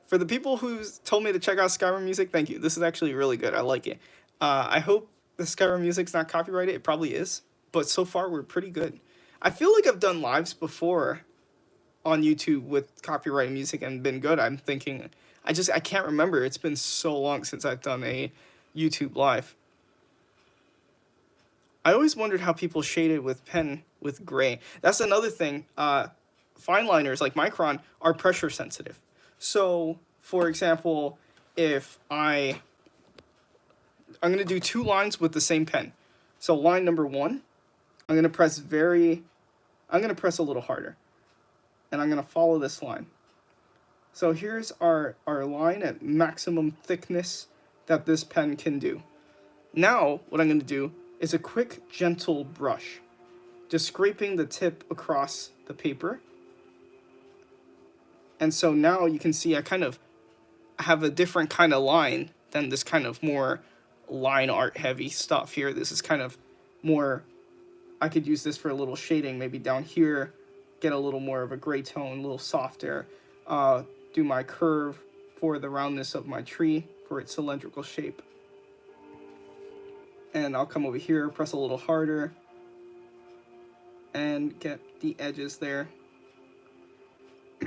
for the people who told me to check out Skyrim music, thank you. This is actually really good. I like it. I hope the Skyrim music's not copyrighted. It probably is, but so far we're pretty good. I feel like I've done lives before on YouTube with copyrighted music and been good. I'm thinking, I can't remember. It's been so long since I've done a YouTube live. I always wondered how people shaded with pen with gray. That's another thing. Fine liners like Micron are pressure sensitive. So, for example, if I'm going to do 2 lines with the same pen. So line number 1, I'm going to press a little harder. And I'm going to follow this line. So here's our line at maximum thickness that this pen can do. Now, what I'm going to do is a quick, gentle brush. Just scraping the tip across the paper. And so now you can see I kind of have a different kind of line than this kind of more line art heavy stuff here. This is kind of more, I could use this for a little shading, maybe down here, get a little more of a gray tone, a little softer. Do my curve for the roundness of my tree for its cylindrical shape. And I'll come over here, press a little harder, and get the edges there.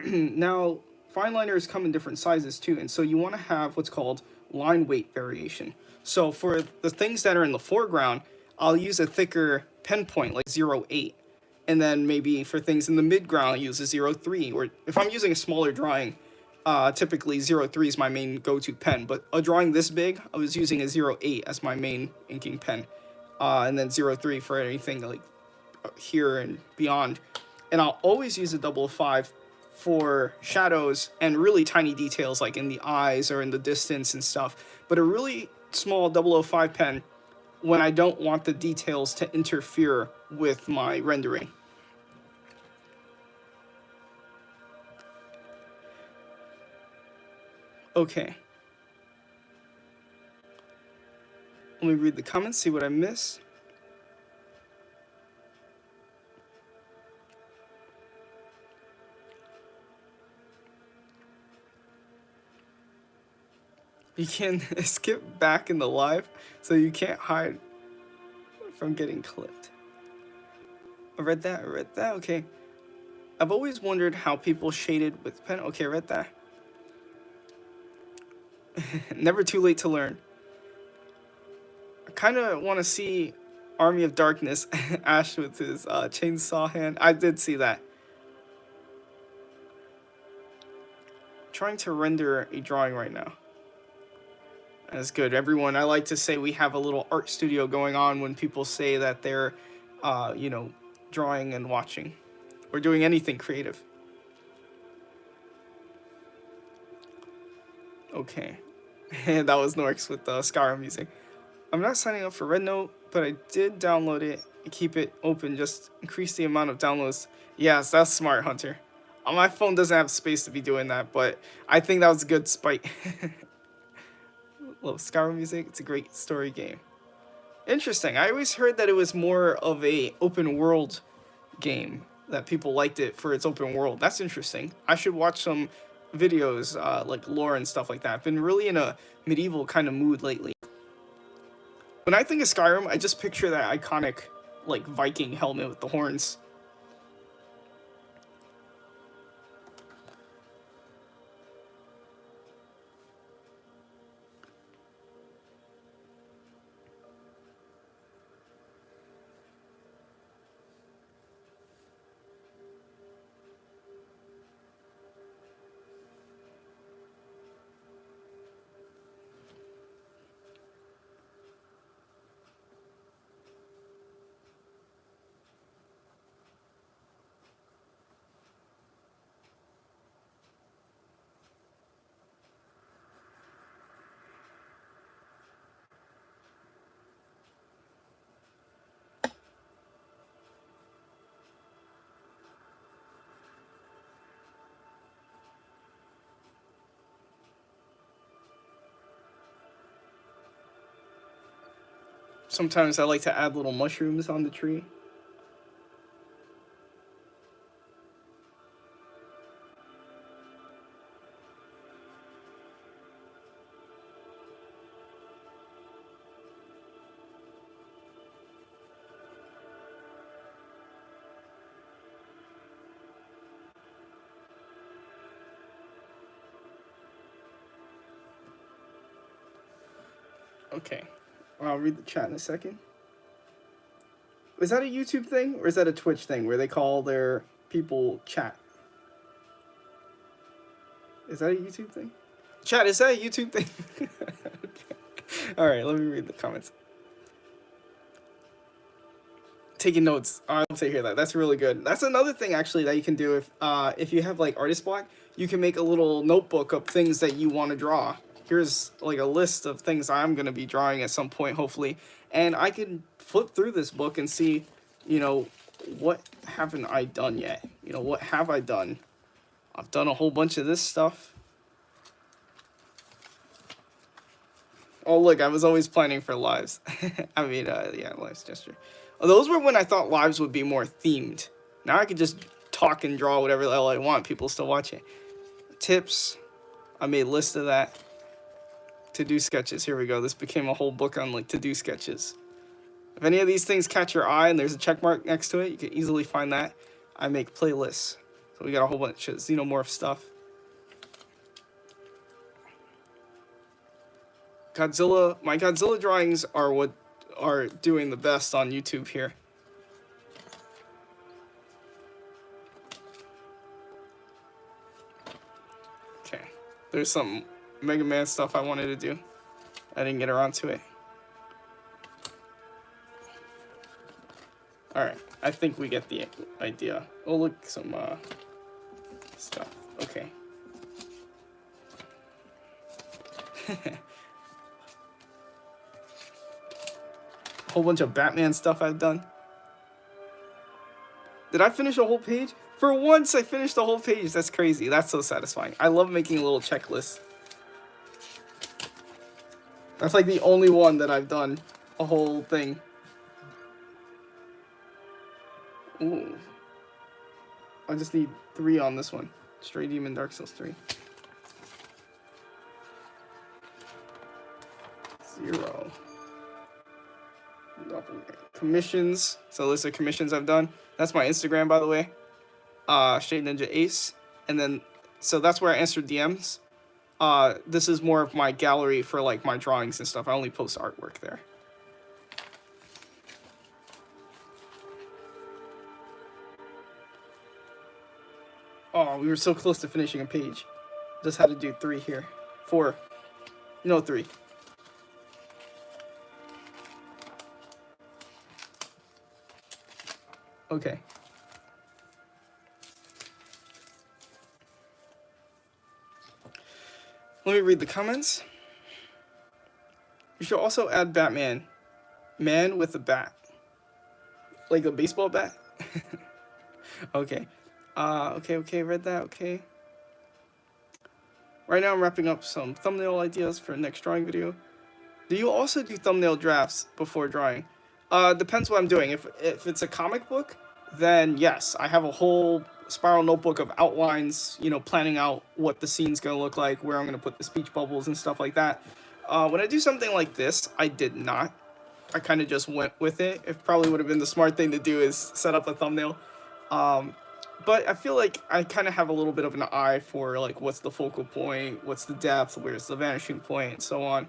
Now, fine liners come in different sizes too, and so you want to have what's called line weight variation. So for the things that are in the foreground, I'll use a thicker pen point like 0.8, and then maybe for things in the midground, I'll use a 0.3, or if I'm using a smaller drawing, typically 0.3 is my main go-to pen, but a drawing this big, I was using a 0.8 as my main inking pen, and then 0.3 for anything like here and beyond. And I'll always use a 005 for shadows and really tiny details like in the eyes or in the distance and stuff, but a really small 005 pen when I don't want the details to interfere with my rendering. Okay. Let me read the comments, see what I missed. You can skip back in the live, so you can't hide from getting clipped. I read that, okay. I've always wondered how people shaded with pen. Okay, I read that. Never too late to learn. I kind of want to see Army of Darkness, Ash with his chainsaw hand. I did see that. Trying to render a drawing right now. That's good. Everyone, I like to say we have a little art studio going on when people say that they're, drawing and watching. Or doing anything creative. Okay. That was Norx with the Skyrim music. I'm not signing up for RedNote, but I did download it and keep it open. Just increase the amount of downloads. Yes, that's smart, Hunter. My phone doesn't have space to be doing that, but I think that was a good spite. Love Skyrim music. It's a great story game. Interesting. I always heard that it was more of a open world game, that people liked it for its open world. That's interesting. I should watch some videos, like lore and stuff like that. I've been really in a medieval kind of mood lately. When I think of Skyrim, I just picture that iconic, like, Viking helmet with the horns. Sometimes I like to add little mushrooms on the tree. Okay. I'll read the chat in a second. Is that a YouTube thing or is that a Twitch thing where they call their people chat? Is that a YouTube thing? Chat, is that a YouTube thing? Okay. All right, let me read the comments. Taking notes. I love to hear that. That's really good. That's another thing actually that you can do if you have like artist block. You can make a little notebook of things that you want to draw. Here's like a list of things I'm gonna be drawing at some point, hopefully, and I can flip through this book and see, what haven't I done yet? What have I done? I've done a whole bunch of this stuff. Oh look, I was always planning for lives. I mean, yeah, lives gesture. Those were when I thought lives would be more themed. Now I could just talk and draw whatever the hell I want. People still watch it. Tips. I made a list of that. To-do sketches. Here we go. This became a whole book on like to-do sketches. If any of these things catch your eye and there's a check mark next to it, you can easily find that. I make playlists. So we got a whole bunch of Xenomorph stuff. Godzilla. My Godzilla drawings are what are doing the best on YouTube here. Okay. There's some Mega Man stuff I wanted to do. I didn't get around to it. Alright, I think we get the idea. Oh look, some stuff. Okay. Whole bunch of Batman stuff I've done. Did I finish a whole page? For once I finished the whole page. That's crazy. That's so satisfying. I love making a little checklist. That's like the only one that I've done a whole thing. Ooh. I just need 3 on this one. Stray Demon, Dark Souls 3. 0. Commissions. So list of commissions I've done. That's my Instagram, by the way. Shade Ninja Ace. And then, so that's where I answer DMs. This is more of my gallery for like my drawings and stuff. I only post artwork there. Oh, we were so close to finishing a page. Just had to do 3 here. 4. No, 3. Okay. Let me read the comments. You should also add Batman. Man with a bat. Like a baseball bat? Okay. Okay, read that, okay. Right now I'm wrapping up some thumbnail ideas for next drawing video. Do you also do thumbnail drafts before drawing? Depends what I'm doing. If it's a comic book, then yes, I have a whole spiral notebook of outlines, planning out what the scene's gonna look like, where I'm gonna put the speech bubbles and stuff like that. When I do something like this, I did not. I kind of just went with it. It probably would have been the smart thing to do is set up a thumbnail. But I feel like I kind of have a little bit of an eye for like what's the focal point, what's the depth, where's the vanishing point, and so on.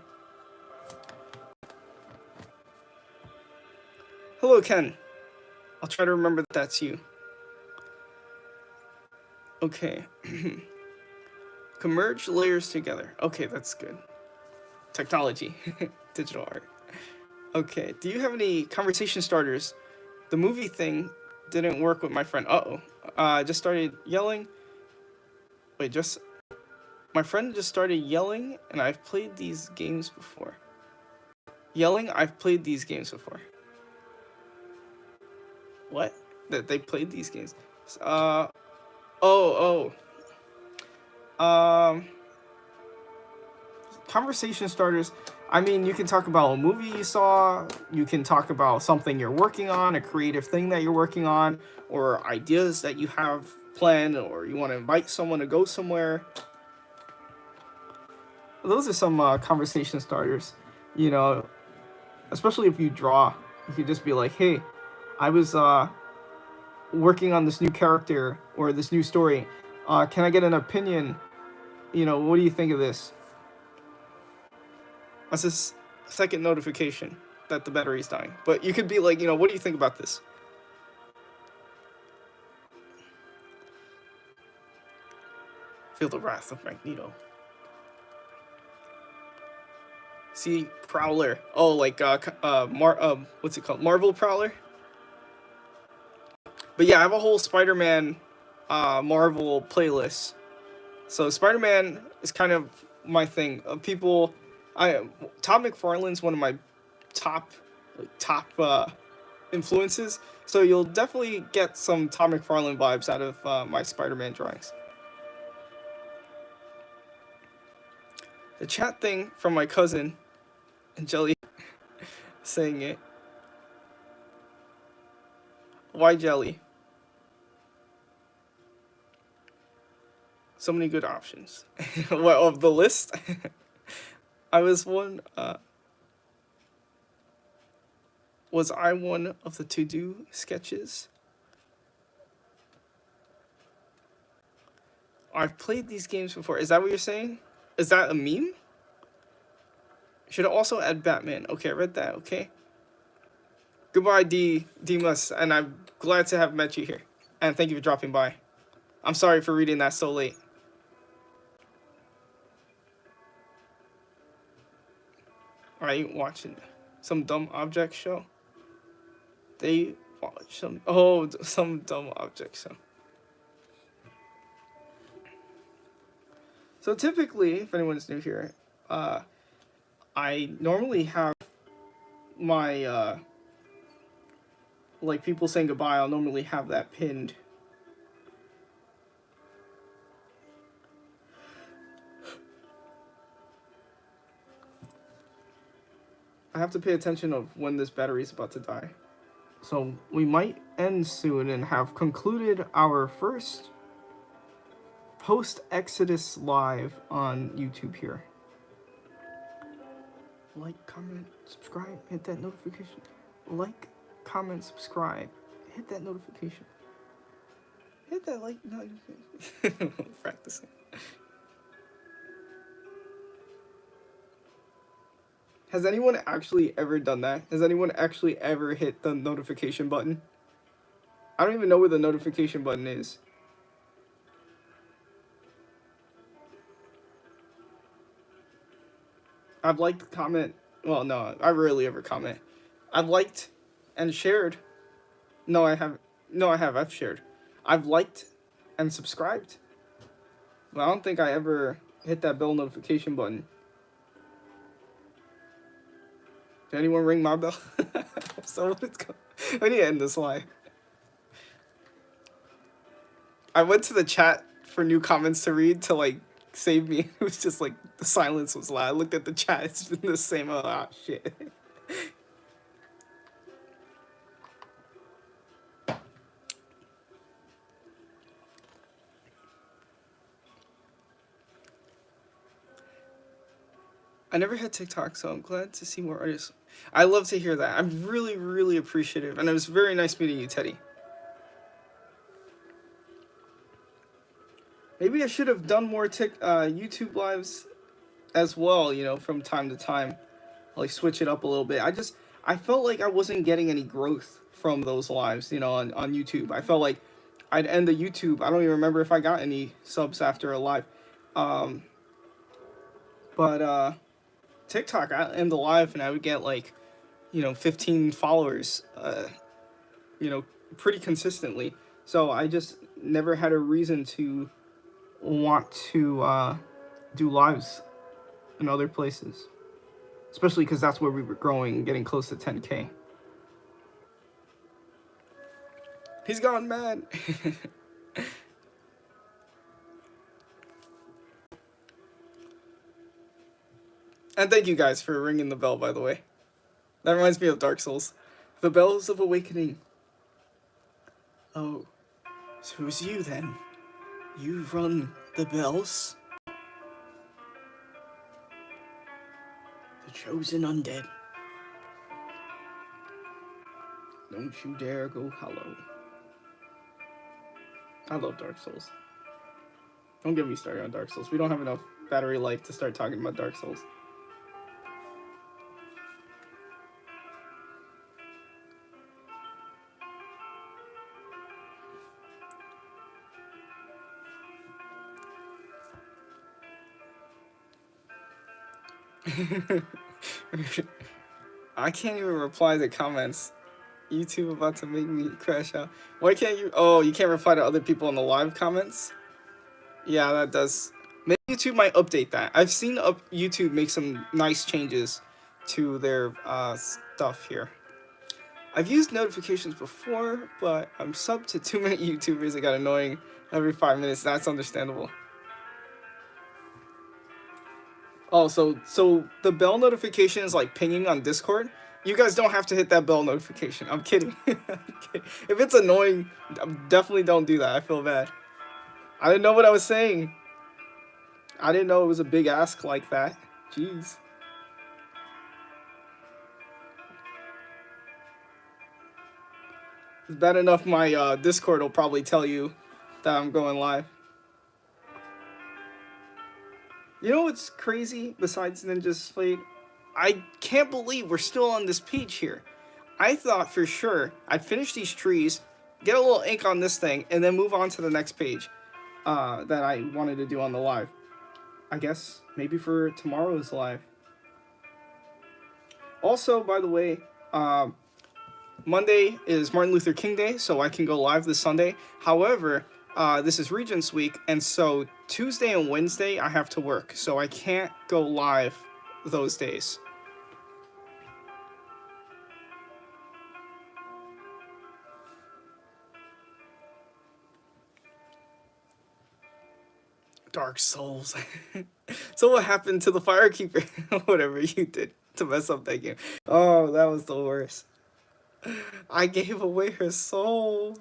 Hello, Ken. I'll try to remember that that's you. Okay. Can merge layers together. Okay, that's good. Technology. Digital art. Okay, do you have any conversation starters? The movie thing didn't work with my friend. I just started yelling. Wait, my friend just started yelling, and I've played these games before. Yelling, I've played these games before. What? That they played these games? Conversation starters. I mean, you can talk about a movie you saw, you can talk about something you're working on, a creative thing that you're working on, or ideas that you have planned, or you want to invite someone to go somewhere. Those are some conversation starters, especially if you draw. You could just be like, hey, I was working on this new character or this new story. Can I get an opinion? What do you think of this? That's a second notification that the battery's dying. But you could be like, what do you think about this? Feel the wrath of Magneto. See, Prowler. Oh, like what's it called? Marvel Prowler. But yeah, I have a whole Spider-Man, Marvel playlist. So Spider-Man is kind of my thing. Todd McFarlane's one of my top influences. So you'll definitely get some Todd McFarlane vibes out of my Spider-Man drawings. The chat thing from my cousin, Jelly, saying it. Why Jelly? So many good options. What, of the list? I was one. Was I one of the to-do sketches? I've played these games before. Is that what you're saying? Is that a meme? Should also add Batman. Okay, I read that. Okay. Goodbye, Dimas, and I'm glad to have met you here. And thank you for dropping by. I'm sorry for reading that so late. Are you watching some dumb object show? They watch some dumb object show. So typically, if anyone's new here, I normally have my like people saying goodbye. I'll normally have that pinned. I have to pay attention of when this battery is about to die. So we might end soon and have concluded our first post-Exodus live on YouTube here. Like, comment, subscribe, hit that notification. Like, comment, subscribe, hit that notification. Hit that like notification. Practicing. Has anyone actually ever done that? Has anyone actually ever hit the notification button? I don't even know where the notification button is. I've liked, comment. Well, no, I rarely ever comment. I've liked and shared. No, I have. No, I have. I've shared. I've liked and subscribed. But I don't think I ever hit that bell notification button. Did anyone ring my bell? So I need to end this live. I went to the chat for new comments to read to like save me. It was just like the silence was loud. I looked at the chat. It's been the same. Oh shit. I never had TikTok, so I'm glad to see more artists. I love to hear that. I'm really, really appreciative. And it was very nice meeting you, Teddy. Maybe I should have done more YouTube lives as well, from time to time. Like, switch it up a little bit. I felt like I wasn't getting any growth from those lives, on YouTube. I felt like I'd end the YouTube. I don't even remember if I got any subs after a live. But TikTok, I end the live and I would get like, 15 followers, pretty consistently. So I just never had a reason to want to do lives in other places. Especially because that's where we were growing and getting close to 10K. He's gone mad. And thank you guys for ringing the bell, by the way. That reminds me of Dark Souls. The Bells of Awakening. Oh, so it was you then. You run the bells? The chosen undead. Don't you dare go hollow. I love Dark Souls. Don't get me started on Dark Souls. We don't have enough battery life to start talking about Dark Souls. I can't even reply to comments. YouTube about to make me crash out. Why can't you? Oh, you can't reply to other people in the live comments? Yeah, that does. Maybe YouTube might update that. I've seen YouTube make some nice changes to their stuff here. I've used notifications before, but I'm subbed to too many YouTubers. It got annoying every 5 minutes. That's understandable. Oh, so the bell notification is like pinging on Discord. You guys don't have to hit that bell notification. I'm kidding. If it's annoying, definitely don't do that. I feel bad. I didn't know what I was saying. I didn't know it was a big ask like that. Jeez. It's bad enough my Discord will probably tell you that I'm going live. You know what's crazy besides Ninja's Fate? I can't believe we're still on this page here. I thought for sure I'd finish these trees, get a little ink on this thing, and then move on to the next page that I wanted to do on the live. I guess maybe for tomorrow's live. Also, by the way, Monday is Martin Luther King Day, so I can go live this Sunday. However, this is Regents Week, and so Tuesday and Wednesday I have to work, so I can't go live those days. Dark Souls. So what happened to the Firekeeper? Whatever you did to mess up that game. Oh, that was the worst. I gave away her soul.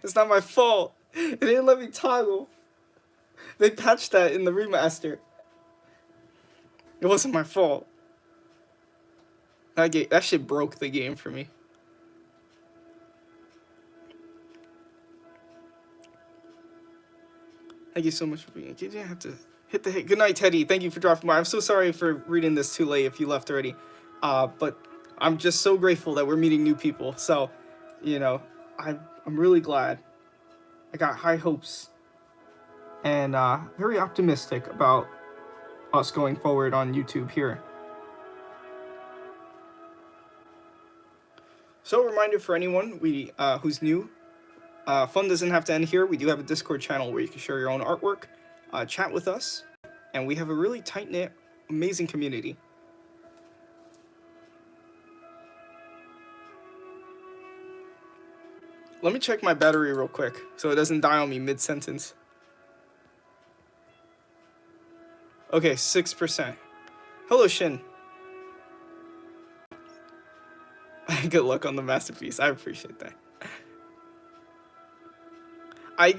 It's not my fault. It didn't let me toggle. They patched that in the remaster. It wasn't my fault. That shit broke the game for me. Thank you so much for being here. You didn't have to hit the hit. Good night, Teddy. Thank you for dropping by. I'm so sorry for reading this too late if you left already. But I'm just so grateful that we're meeting new people. So, you know, I'm really glad. I got high hopes and very optimistic about us going forward on YouTube here. So a reminder for anyone who's new, fun doesn't have to end here. We do have a Discord channel where you can share your own artwork, chat with us, and we have a really tight-knit, amazing community. Let me check my battery real quick so it doesn't die on me mid-sentence. Okay, 6%. Hello, Shin. Good luck on the masterpiece. I appreciate that.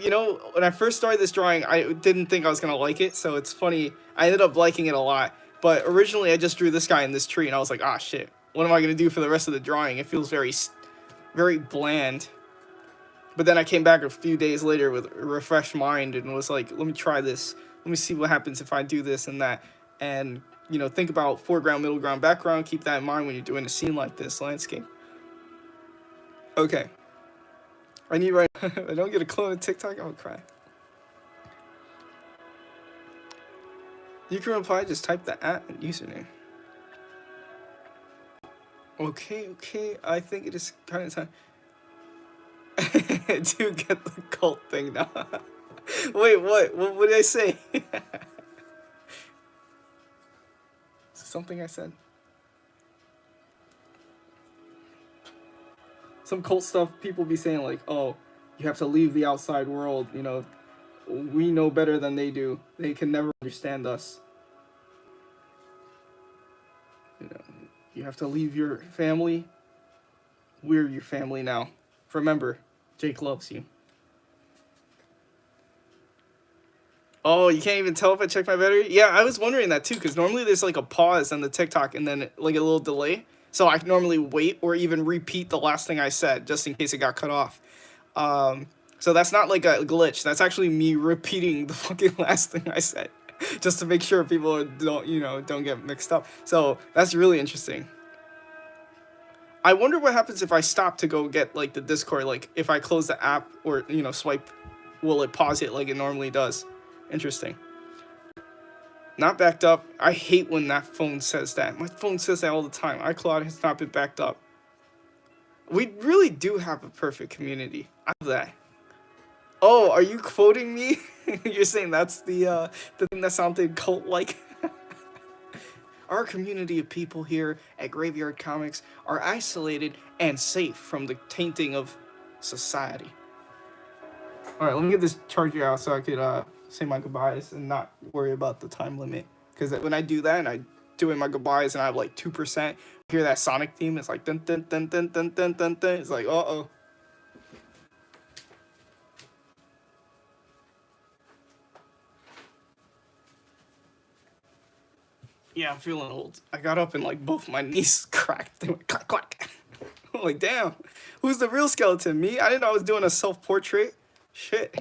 You know, when I first started this drawing, I didn't think I was gonna like it, so it's funny. I ended up liking it a lot. But originally, I just drew this guy in this tree, and I was like, ah, shit. What am I gonna do for the rest of the drawing? It feels very, very bland. But then I came back a few days later with a refreshed mind and was like, let me try this. Let me see what happens if I do this and that. And, you know, think about foreground, middle ground, background. Keep that in mind when you're doing a scene like this, landscape. Okay. I need right. I don't get a clone of TikTok, I'll cry. You can reply, just type the @ username. Okay, I think it is kind of time. To get the cult thing now. Wait, what did I say? Something I said. Some cult stuff people be saying like, oh, you have to leave the outside world, you know, we know better than they do. They can never understand us. You know, you have to leave your family. We're your family now. Remember, Jake loves you. Oh, you can't even tell if I check my battery? Yeah, I was wondering that too, because normally there's like a pause on the TikTok and then like a little delay. So I normally wait or even repeat the last thing I said just in case it got cut off. So that's not like a glitch. That's actually me repeating the fucking last thing I said just to make sure people don't get mixed up. So that's really interesting. I wonder what happens if I stop to go get like the Discord. Like if I close the app or, swipe, will it pause it like it normally does? Interesting. Not backed up. I hate when that phone says that. My phone says that all the time. iCloud has not been backed up. We really do have a perfect community. I love that. Oh, are you quoting me? You're saying that's the thing that sounded cult-like? Our community of people here at Graveyard Comics are isolated and safe from the tainting of society. All right, let me get this charger out so I could say my goodbyes and not worry about the time limit. Because when I do that and I doing my goodbyes and I have like 2%, hear that Sonic theme. It's like dun dun dun dun dun dun dun dun. It's like uh-oh. Yeah, I'm feeling old. I got up and like both my knees cracked. They went clack clack. I'm like, damn, who's the real skeleton? Me? I didn't know I was doing a self-portrait. Shit.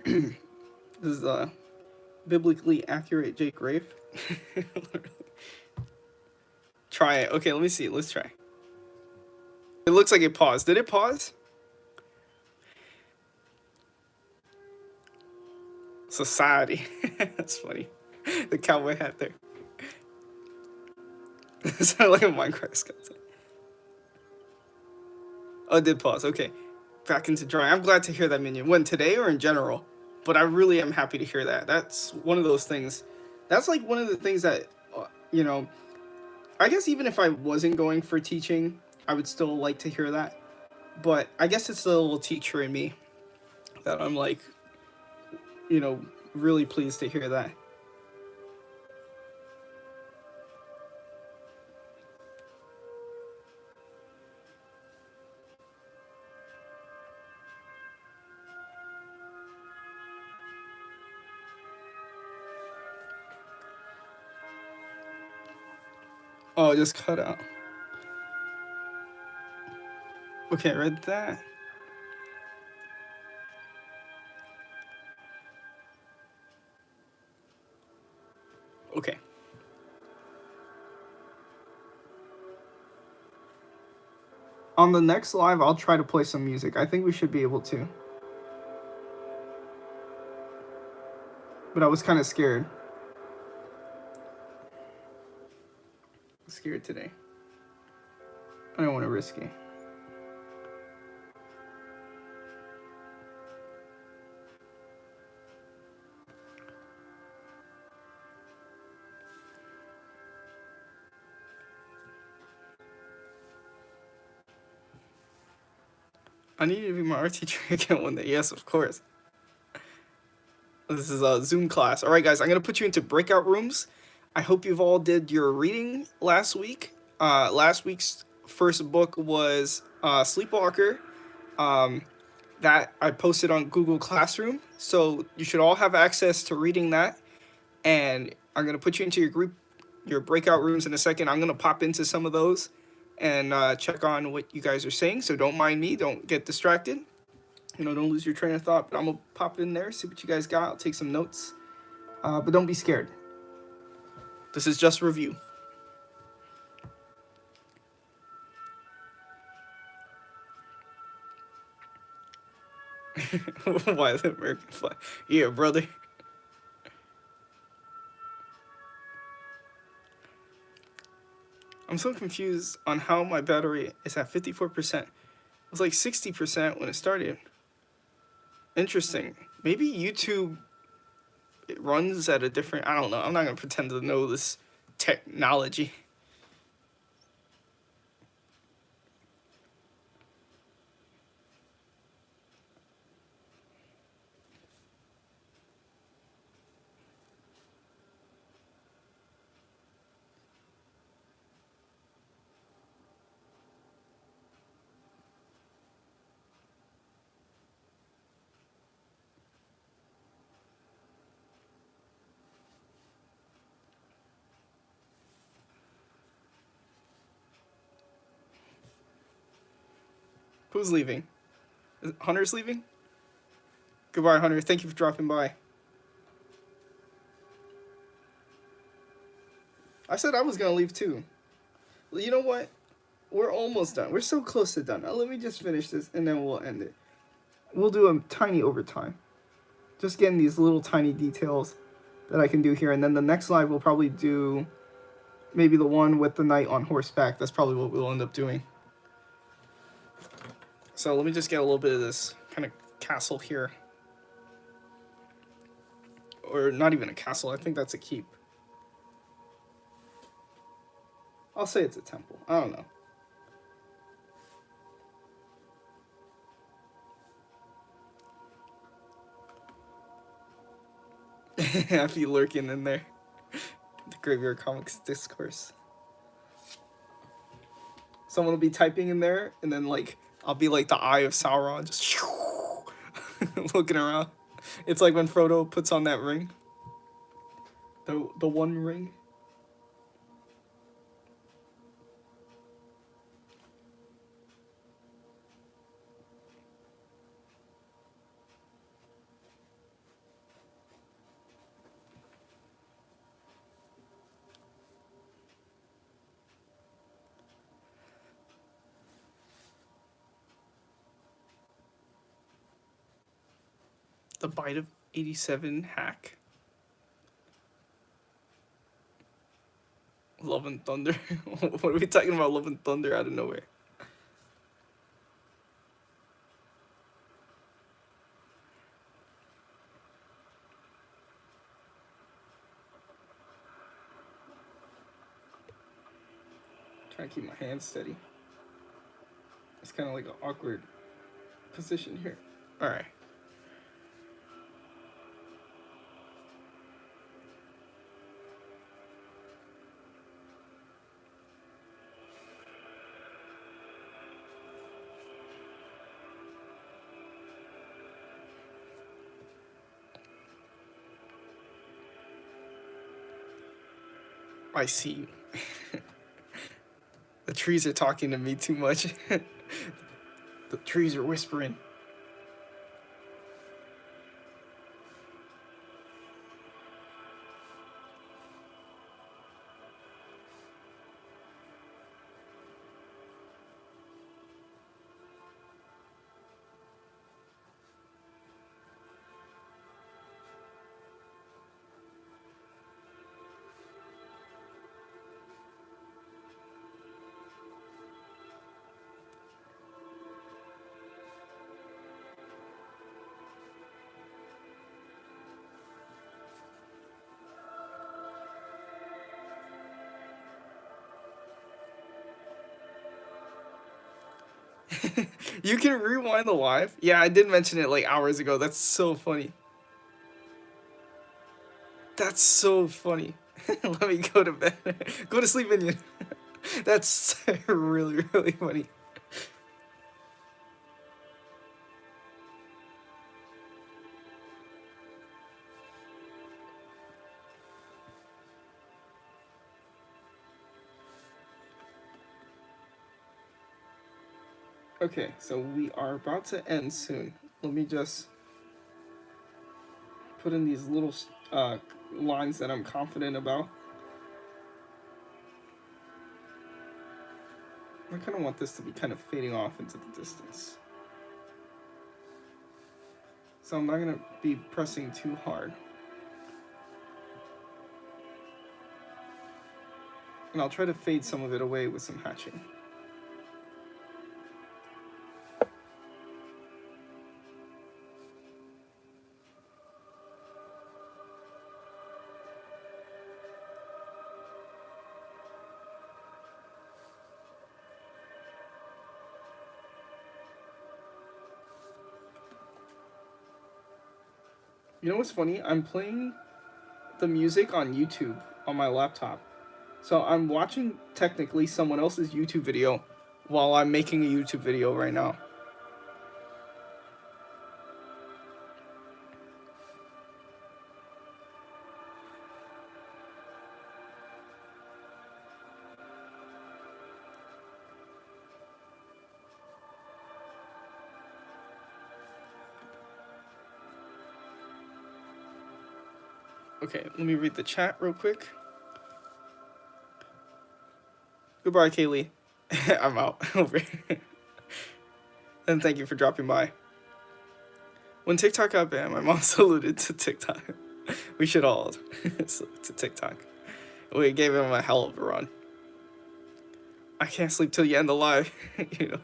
This is biblically accurate Jake Rafe. Try it. Okay, let me see. Let's try. It looks like it paused. Did it pause? Society. That's funny. The cowboy hat there. It sounded like a Minecraft skeleton. Oh, it did pause. Okay. Back into drawing. I'm glad to hear that, Minion. When, today or in general? But I really am happy to hear that. That's one of those things. That's like one of the things that, you know, I guess even if I wasn't going for teaching, I would still like to hear that. But I guess it's the little teacher in me that I'm like, you know, really pleased to hear that. Oh, it just cut out. Okay, I read that. Okay. On the next live, I'll try to play some music. I think we should be able to. But I was kind of scared. Scared today. I don't want to risk it. I need to be my art teacher again one day. Yes, of course. This is a Zoom class. All right, guys, I'm going to put you into breakout rooms. I hope you've all did your reading last week. Last week's first book was Sleepwalker. That I posted on Google Classroom. So you should all have access to reading that. And I'm going to put you into your breakout rooms in a second. I'm going to pop into some of those and check on what you guys are saying. So don't mind me. Don't get distracted. You know, don't lose your train of thought. But I'm going to pop in there, see what you guys got. I'll take some notes. But don't be scared. This is just review. Why the American flag? Yeah, brother. I'm so confused on how my battery is at 54%. It was like 60% when it started. Interesting. Maybe YouTube, it runs at a different, I don't know. I'm not going to pretend to know this technology. Who's leaving? Hunter's leaving? Goodbye, Hunter. Thank you for dropping by. I said I was gonna leave too. You know what? We're almost done. We're so close to done. Now let me just finish this and then we'll end it. We'll do a tiny overtime. Just getting these little tiny details that I can do here. And then the next live we'll probably do maybe the one with the knight on horseback. That's probably what we'll end up doing. So let me just get a little bit of this kind of castle here. Or not even a castle. I think that's a keep. I'll say it's a temple. I don't know. I feel lurking in there. The Graveyard Comics discourse. Someone will be typing in there, and then like I'll be like the Eye of Sauron, just looking around. It's like when Frodo puts on that ring. The one ring. The Bite of 87 hack. Love and Thunder. What are we talking about? Love and Thunder out of nowhere. Trying to keep my hands steady. It's kind of like an awkward position here. All right. I see you. The trees are talking to me too much. The trees are whispering. You can rewind the live? Yeah, I did mention it like hours ago. That's so funny. That's so funny. Let me go to bed. Go to sleep, Minion. That's really, really funny. Okay, so we are about to end soon. Let me just put in these little lines that I'm confident about. I kind of want this to be kind of fading off into the distance. So I'm not going to be pressing too hard. And I'll try to fade some of it away with some hatching. You know what's funny? I'm playing the music on YouTube on my laptop. So I'm watching technically someone else's YouTube video while I'm making a YouTube video right now. Okay, let me read the chat real quick. Goodbye, Kaylee. I'm out. Over. And thank you for dropping by. When TikTok got banned, my mom saluted to TikTok. We should all salute to TikTok. We gave him a hell of a run. I can't sleep till you end the live. You know,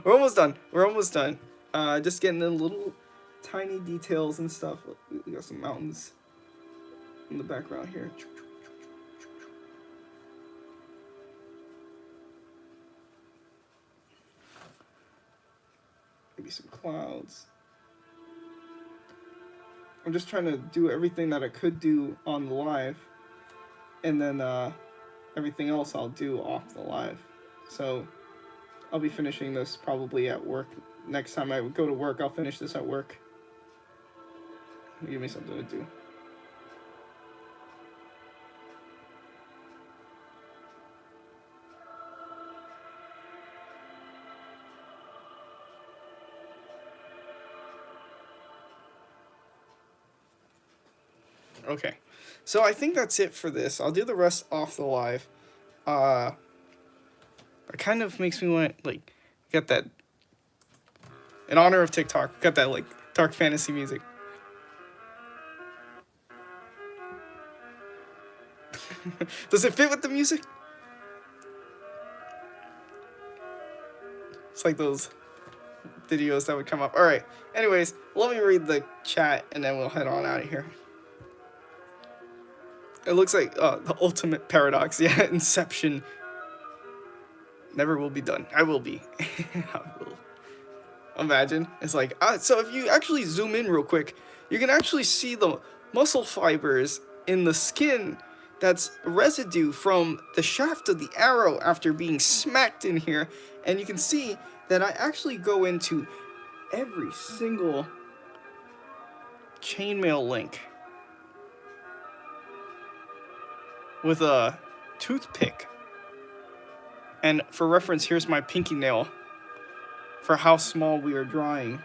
we're almost done. We're almost done. Just getting the little tiny details and stuff. We got some mountains in the background here. Maybe some clouds. I'm just trying to do everything that I could do on the live, and then everything else I'll do off the live. So I'll be finishing this probably at work. Next time I go to work, I'll finish this at work. Give me something to do. Okay, so I think that's it for this. I'll do the rest off the live. It kind of makes me want, like, get that, in honor of TikTok, got that, like, dark fantasy music. Does it fit with the music? It's like those videos that would come up. Alright, anyways, let me read the chat and then we'll head on out of here. It looks like the ultimate paradox. Yeah, Inception. Never will be done. I will be. I will. Imagine. It's like, so if you actually zoom in real quick, you can actually see the muscle fibers in the skin that's residue from the shaft of the arrow after being smacked in here. And you can see that I actually go into every single chainmail link with a toothpick. And for reference, here's my pinky nail for how small we are drawing.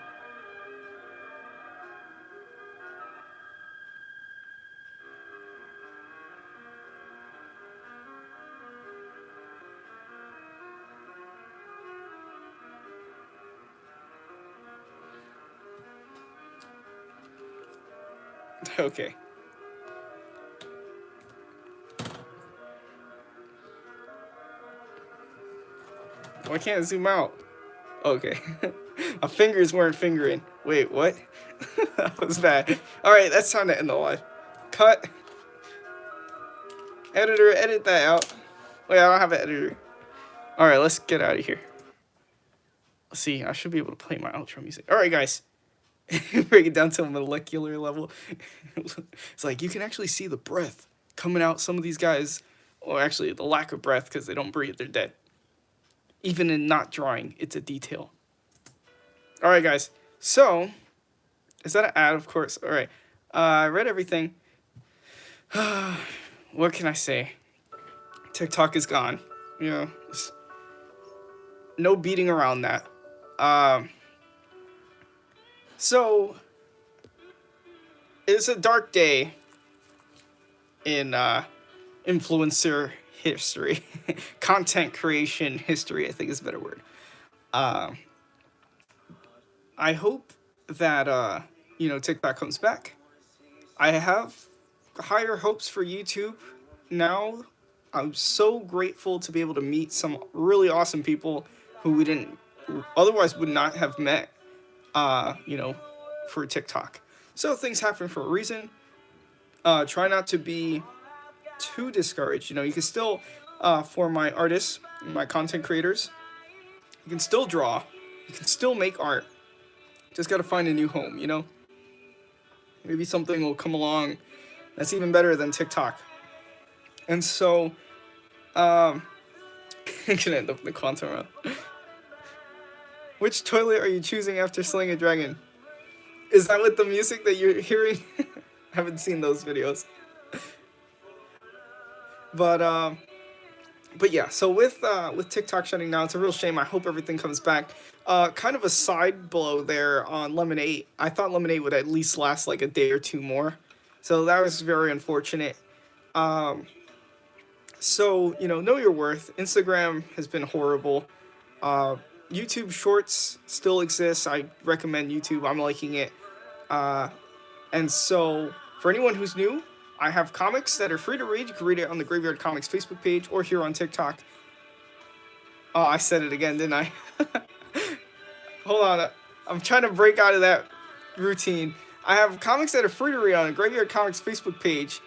Okay. Why can't I zoom out? Okay. My fingers weren't fingering. Wait, what? That was bad. Alright, that's time to end the live. Cut. Editor, edit that out. Wait, I don't have an editor. Alright, let's get out of here. Let's see, I should be able to play my outro music. Alright, guys. Break it down to a molecular level. It's like you can actually see the breath coming out. Some of these guys, or actually the lack of breath because they don't breathe, they're dead. Even in not drawing, it's a detail. Alright, guys. So, is that an ad? Of course. Alright. I read everything. What can I say? TikTok is gone. You know, no beating around that. So, it's a dark day in influencer history. Content creation history, I think is a better word. I hope that, you know, TikTok comes back. I have higher hopes for YouTube now. I'm so grateful to be able to meet some really awesome people who we didn't otherwise would not have met, you know, for TikTok. So things happen for a reason. Try not to be too discouraged. You know, you can still, for my artists, my content creators, you can still draw. You can still make art. Just gotta find a new home, you know? Maybe something will come along that's even better than TikTok. And so, I'm gonna end up in the quantum realm. Which toilet are you choosing after slaying a dragon? Is that with the music that you're hearing? I haven't seen those videos. But yeah, so with TikTok shutting down, it's a real shame. I hope everything comes back. Kind of a side blow there on Lemon 8. I thought Lemon 8 would at least last like a day or two more. So that was very unfortunate. So, know your worth. Instagram has been horrible. Uh, YouTube Shorts still exists. I recommend YouTube. I'm liking it. Uh, and so, for anyone who's new, I have comics that are free to read. You can read it on the Graveyard Comics Facebook page or here on TikTok. Oh, I said it again, didn't I? Hold on. I'm trying to break out of that routine. I have comics that are free to read on the Graveyard Comics Facebook page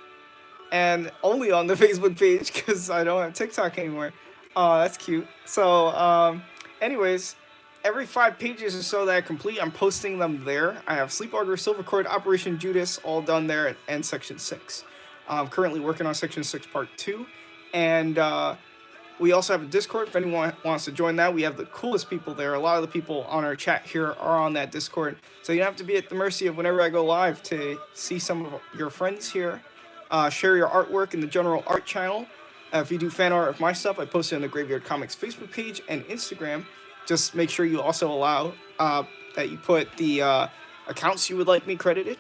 and only on the Facebook page because I don't have TikTok anymore. Oh, that's cute. So, anyways, every 5 pages or so that I complete, I'm posting them there. I have Sleepwalker, Silver Cord, Operation Judas, all done there, and Section 6. I'm currently working on Section 6 Part 2, and we also have a Discord if anyone wants to join that. We have the coolest people there. A lot of the people on our chat here are on that Discord, so you don't have to be at the mercy of whenever I go live to see some of your friends here. Share your artwork in the general art channel. If you do fan art of my stuff, I post it on the Graveyard Comics Facebook page and Instagram. Just make sure you also allow that you put the accounts you would like me credited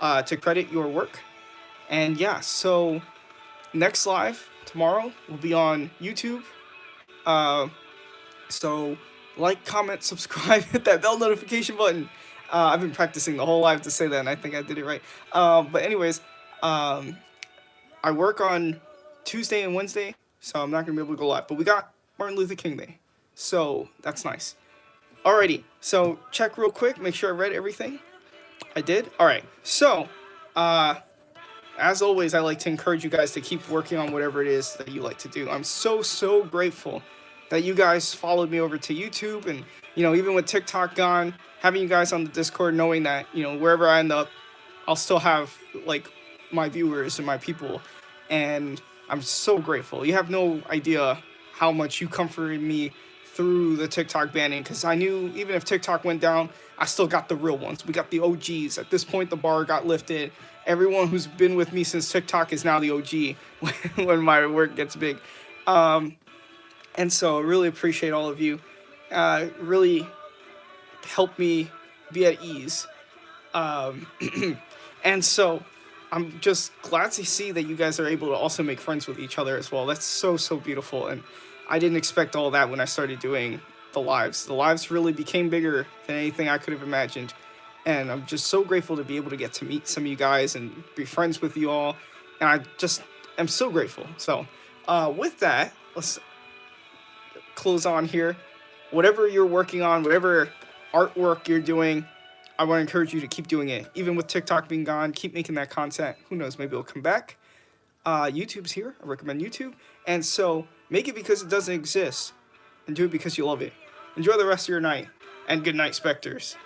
to credit your work. And yeah, so next live tomorrow will be on YouTube. So like, comment, subscribe, hit that bell notification button. I've been practicing the whole live to say that, and I think I did it right. But anyways, I work on Tuesday and Wednesday, so I'm not going to be able to go live. But we got Martin Luther King Day, so that's nice. Alrighty, so check real quick, make sure I read everything. I did? Alright, so, as always, I like to encourage you guys to keep working on whatever it is that you like to do. I'm so grateful that you guys followed me over to YouTube, and, even with TikTok gone, having you guys on the Discord, knowing that, wherever I end up, I'll still have, like, my viewers and my people, and I'm so grateful. You have no idea how much you comforted me through the TikTok banning, because I knew even if TikTok went down, I still got the real ones. We got the OGs. At this point, the bar got lifted. Everyone who's been with me since TikTok is now the OG when my work gets big. And so I really appreciate all of you. Really helped me be at ease. And so I'm just glad to see that you guys are able to also make friends with each other as well. That's so beautiful. And I didn't expect all that when I started doing the lives. The lives really became bigger than anything I could have imagined. And I'm just so grateful to be able to get to meet some of you guys and be friends with you all. And I just am so grateful. So with that, let's close on here. Whatever you're working on, whatever artwork you're doing, I want to encourage you to keep doing it. Even with TikTok being gone, keep making that content. Who knows, maybe it'll come back. YouTube's here. I recommend YouTube. And so make it because it doesn't exist, and do it because you love it. Enjoy the rest of your night, and good night, Spectres.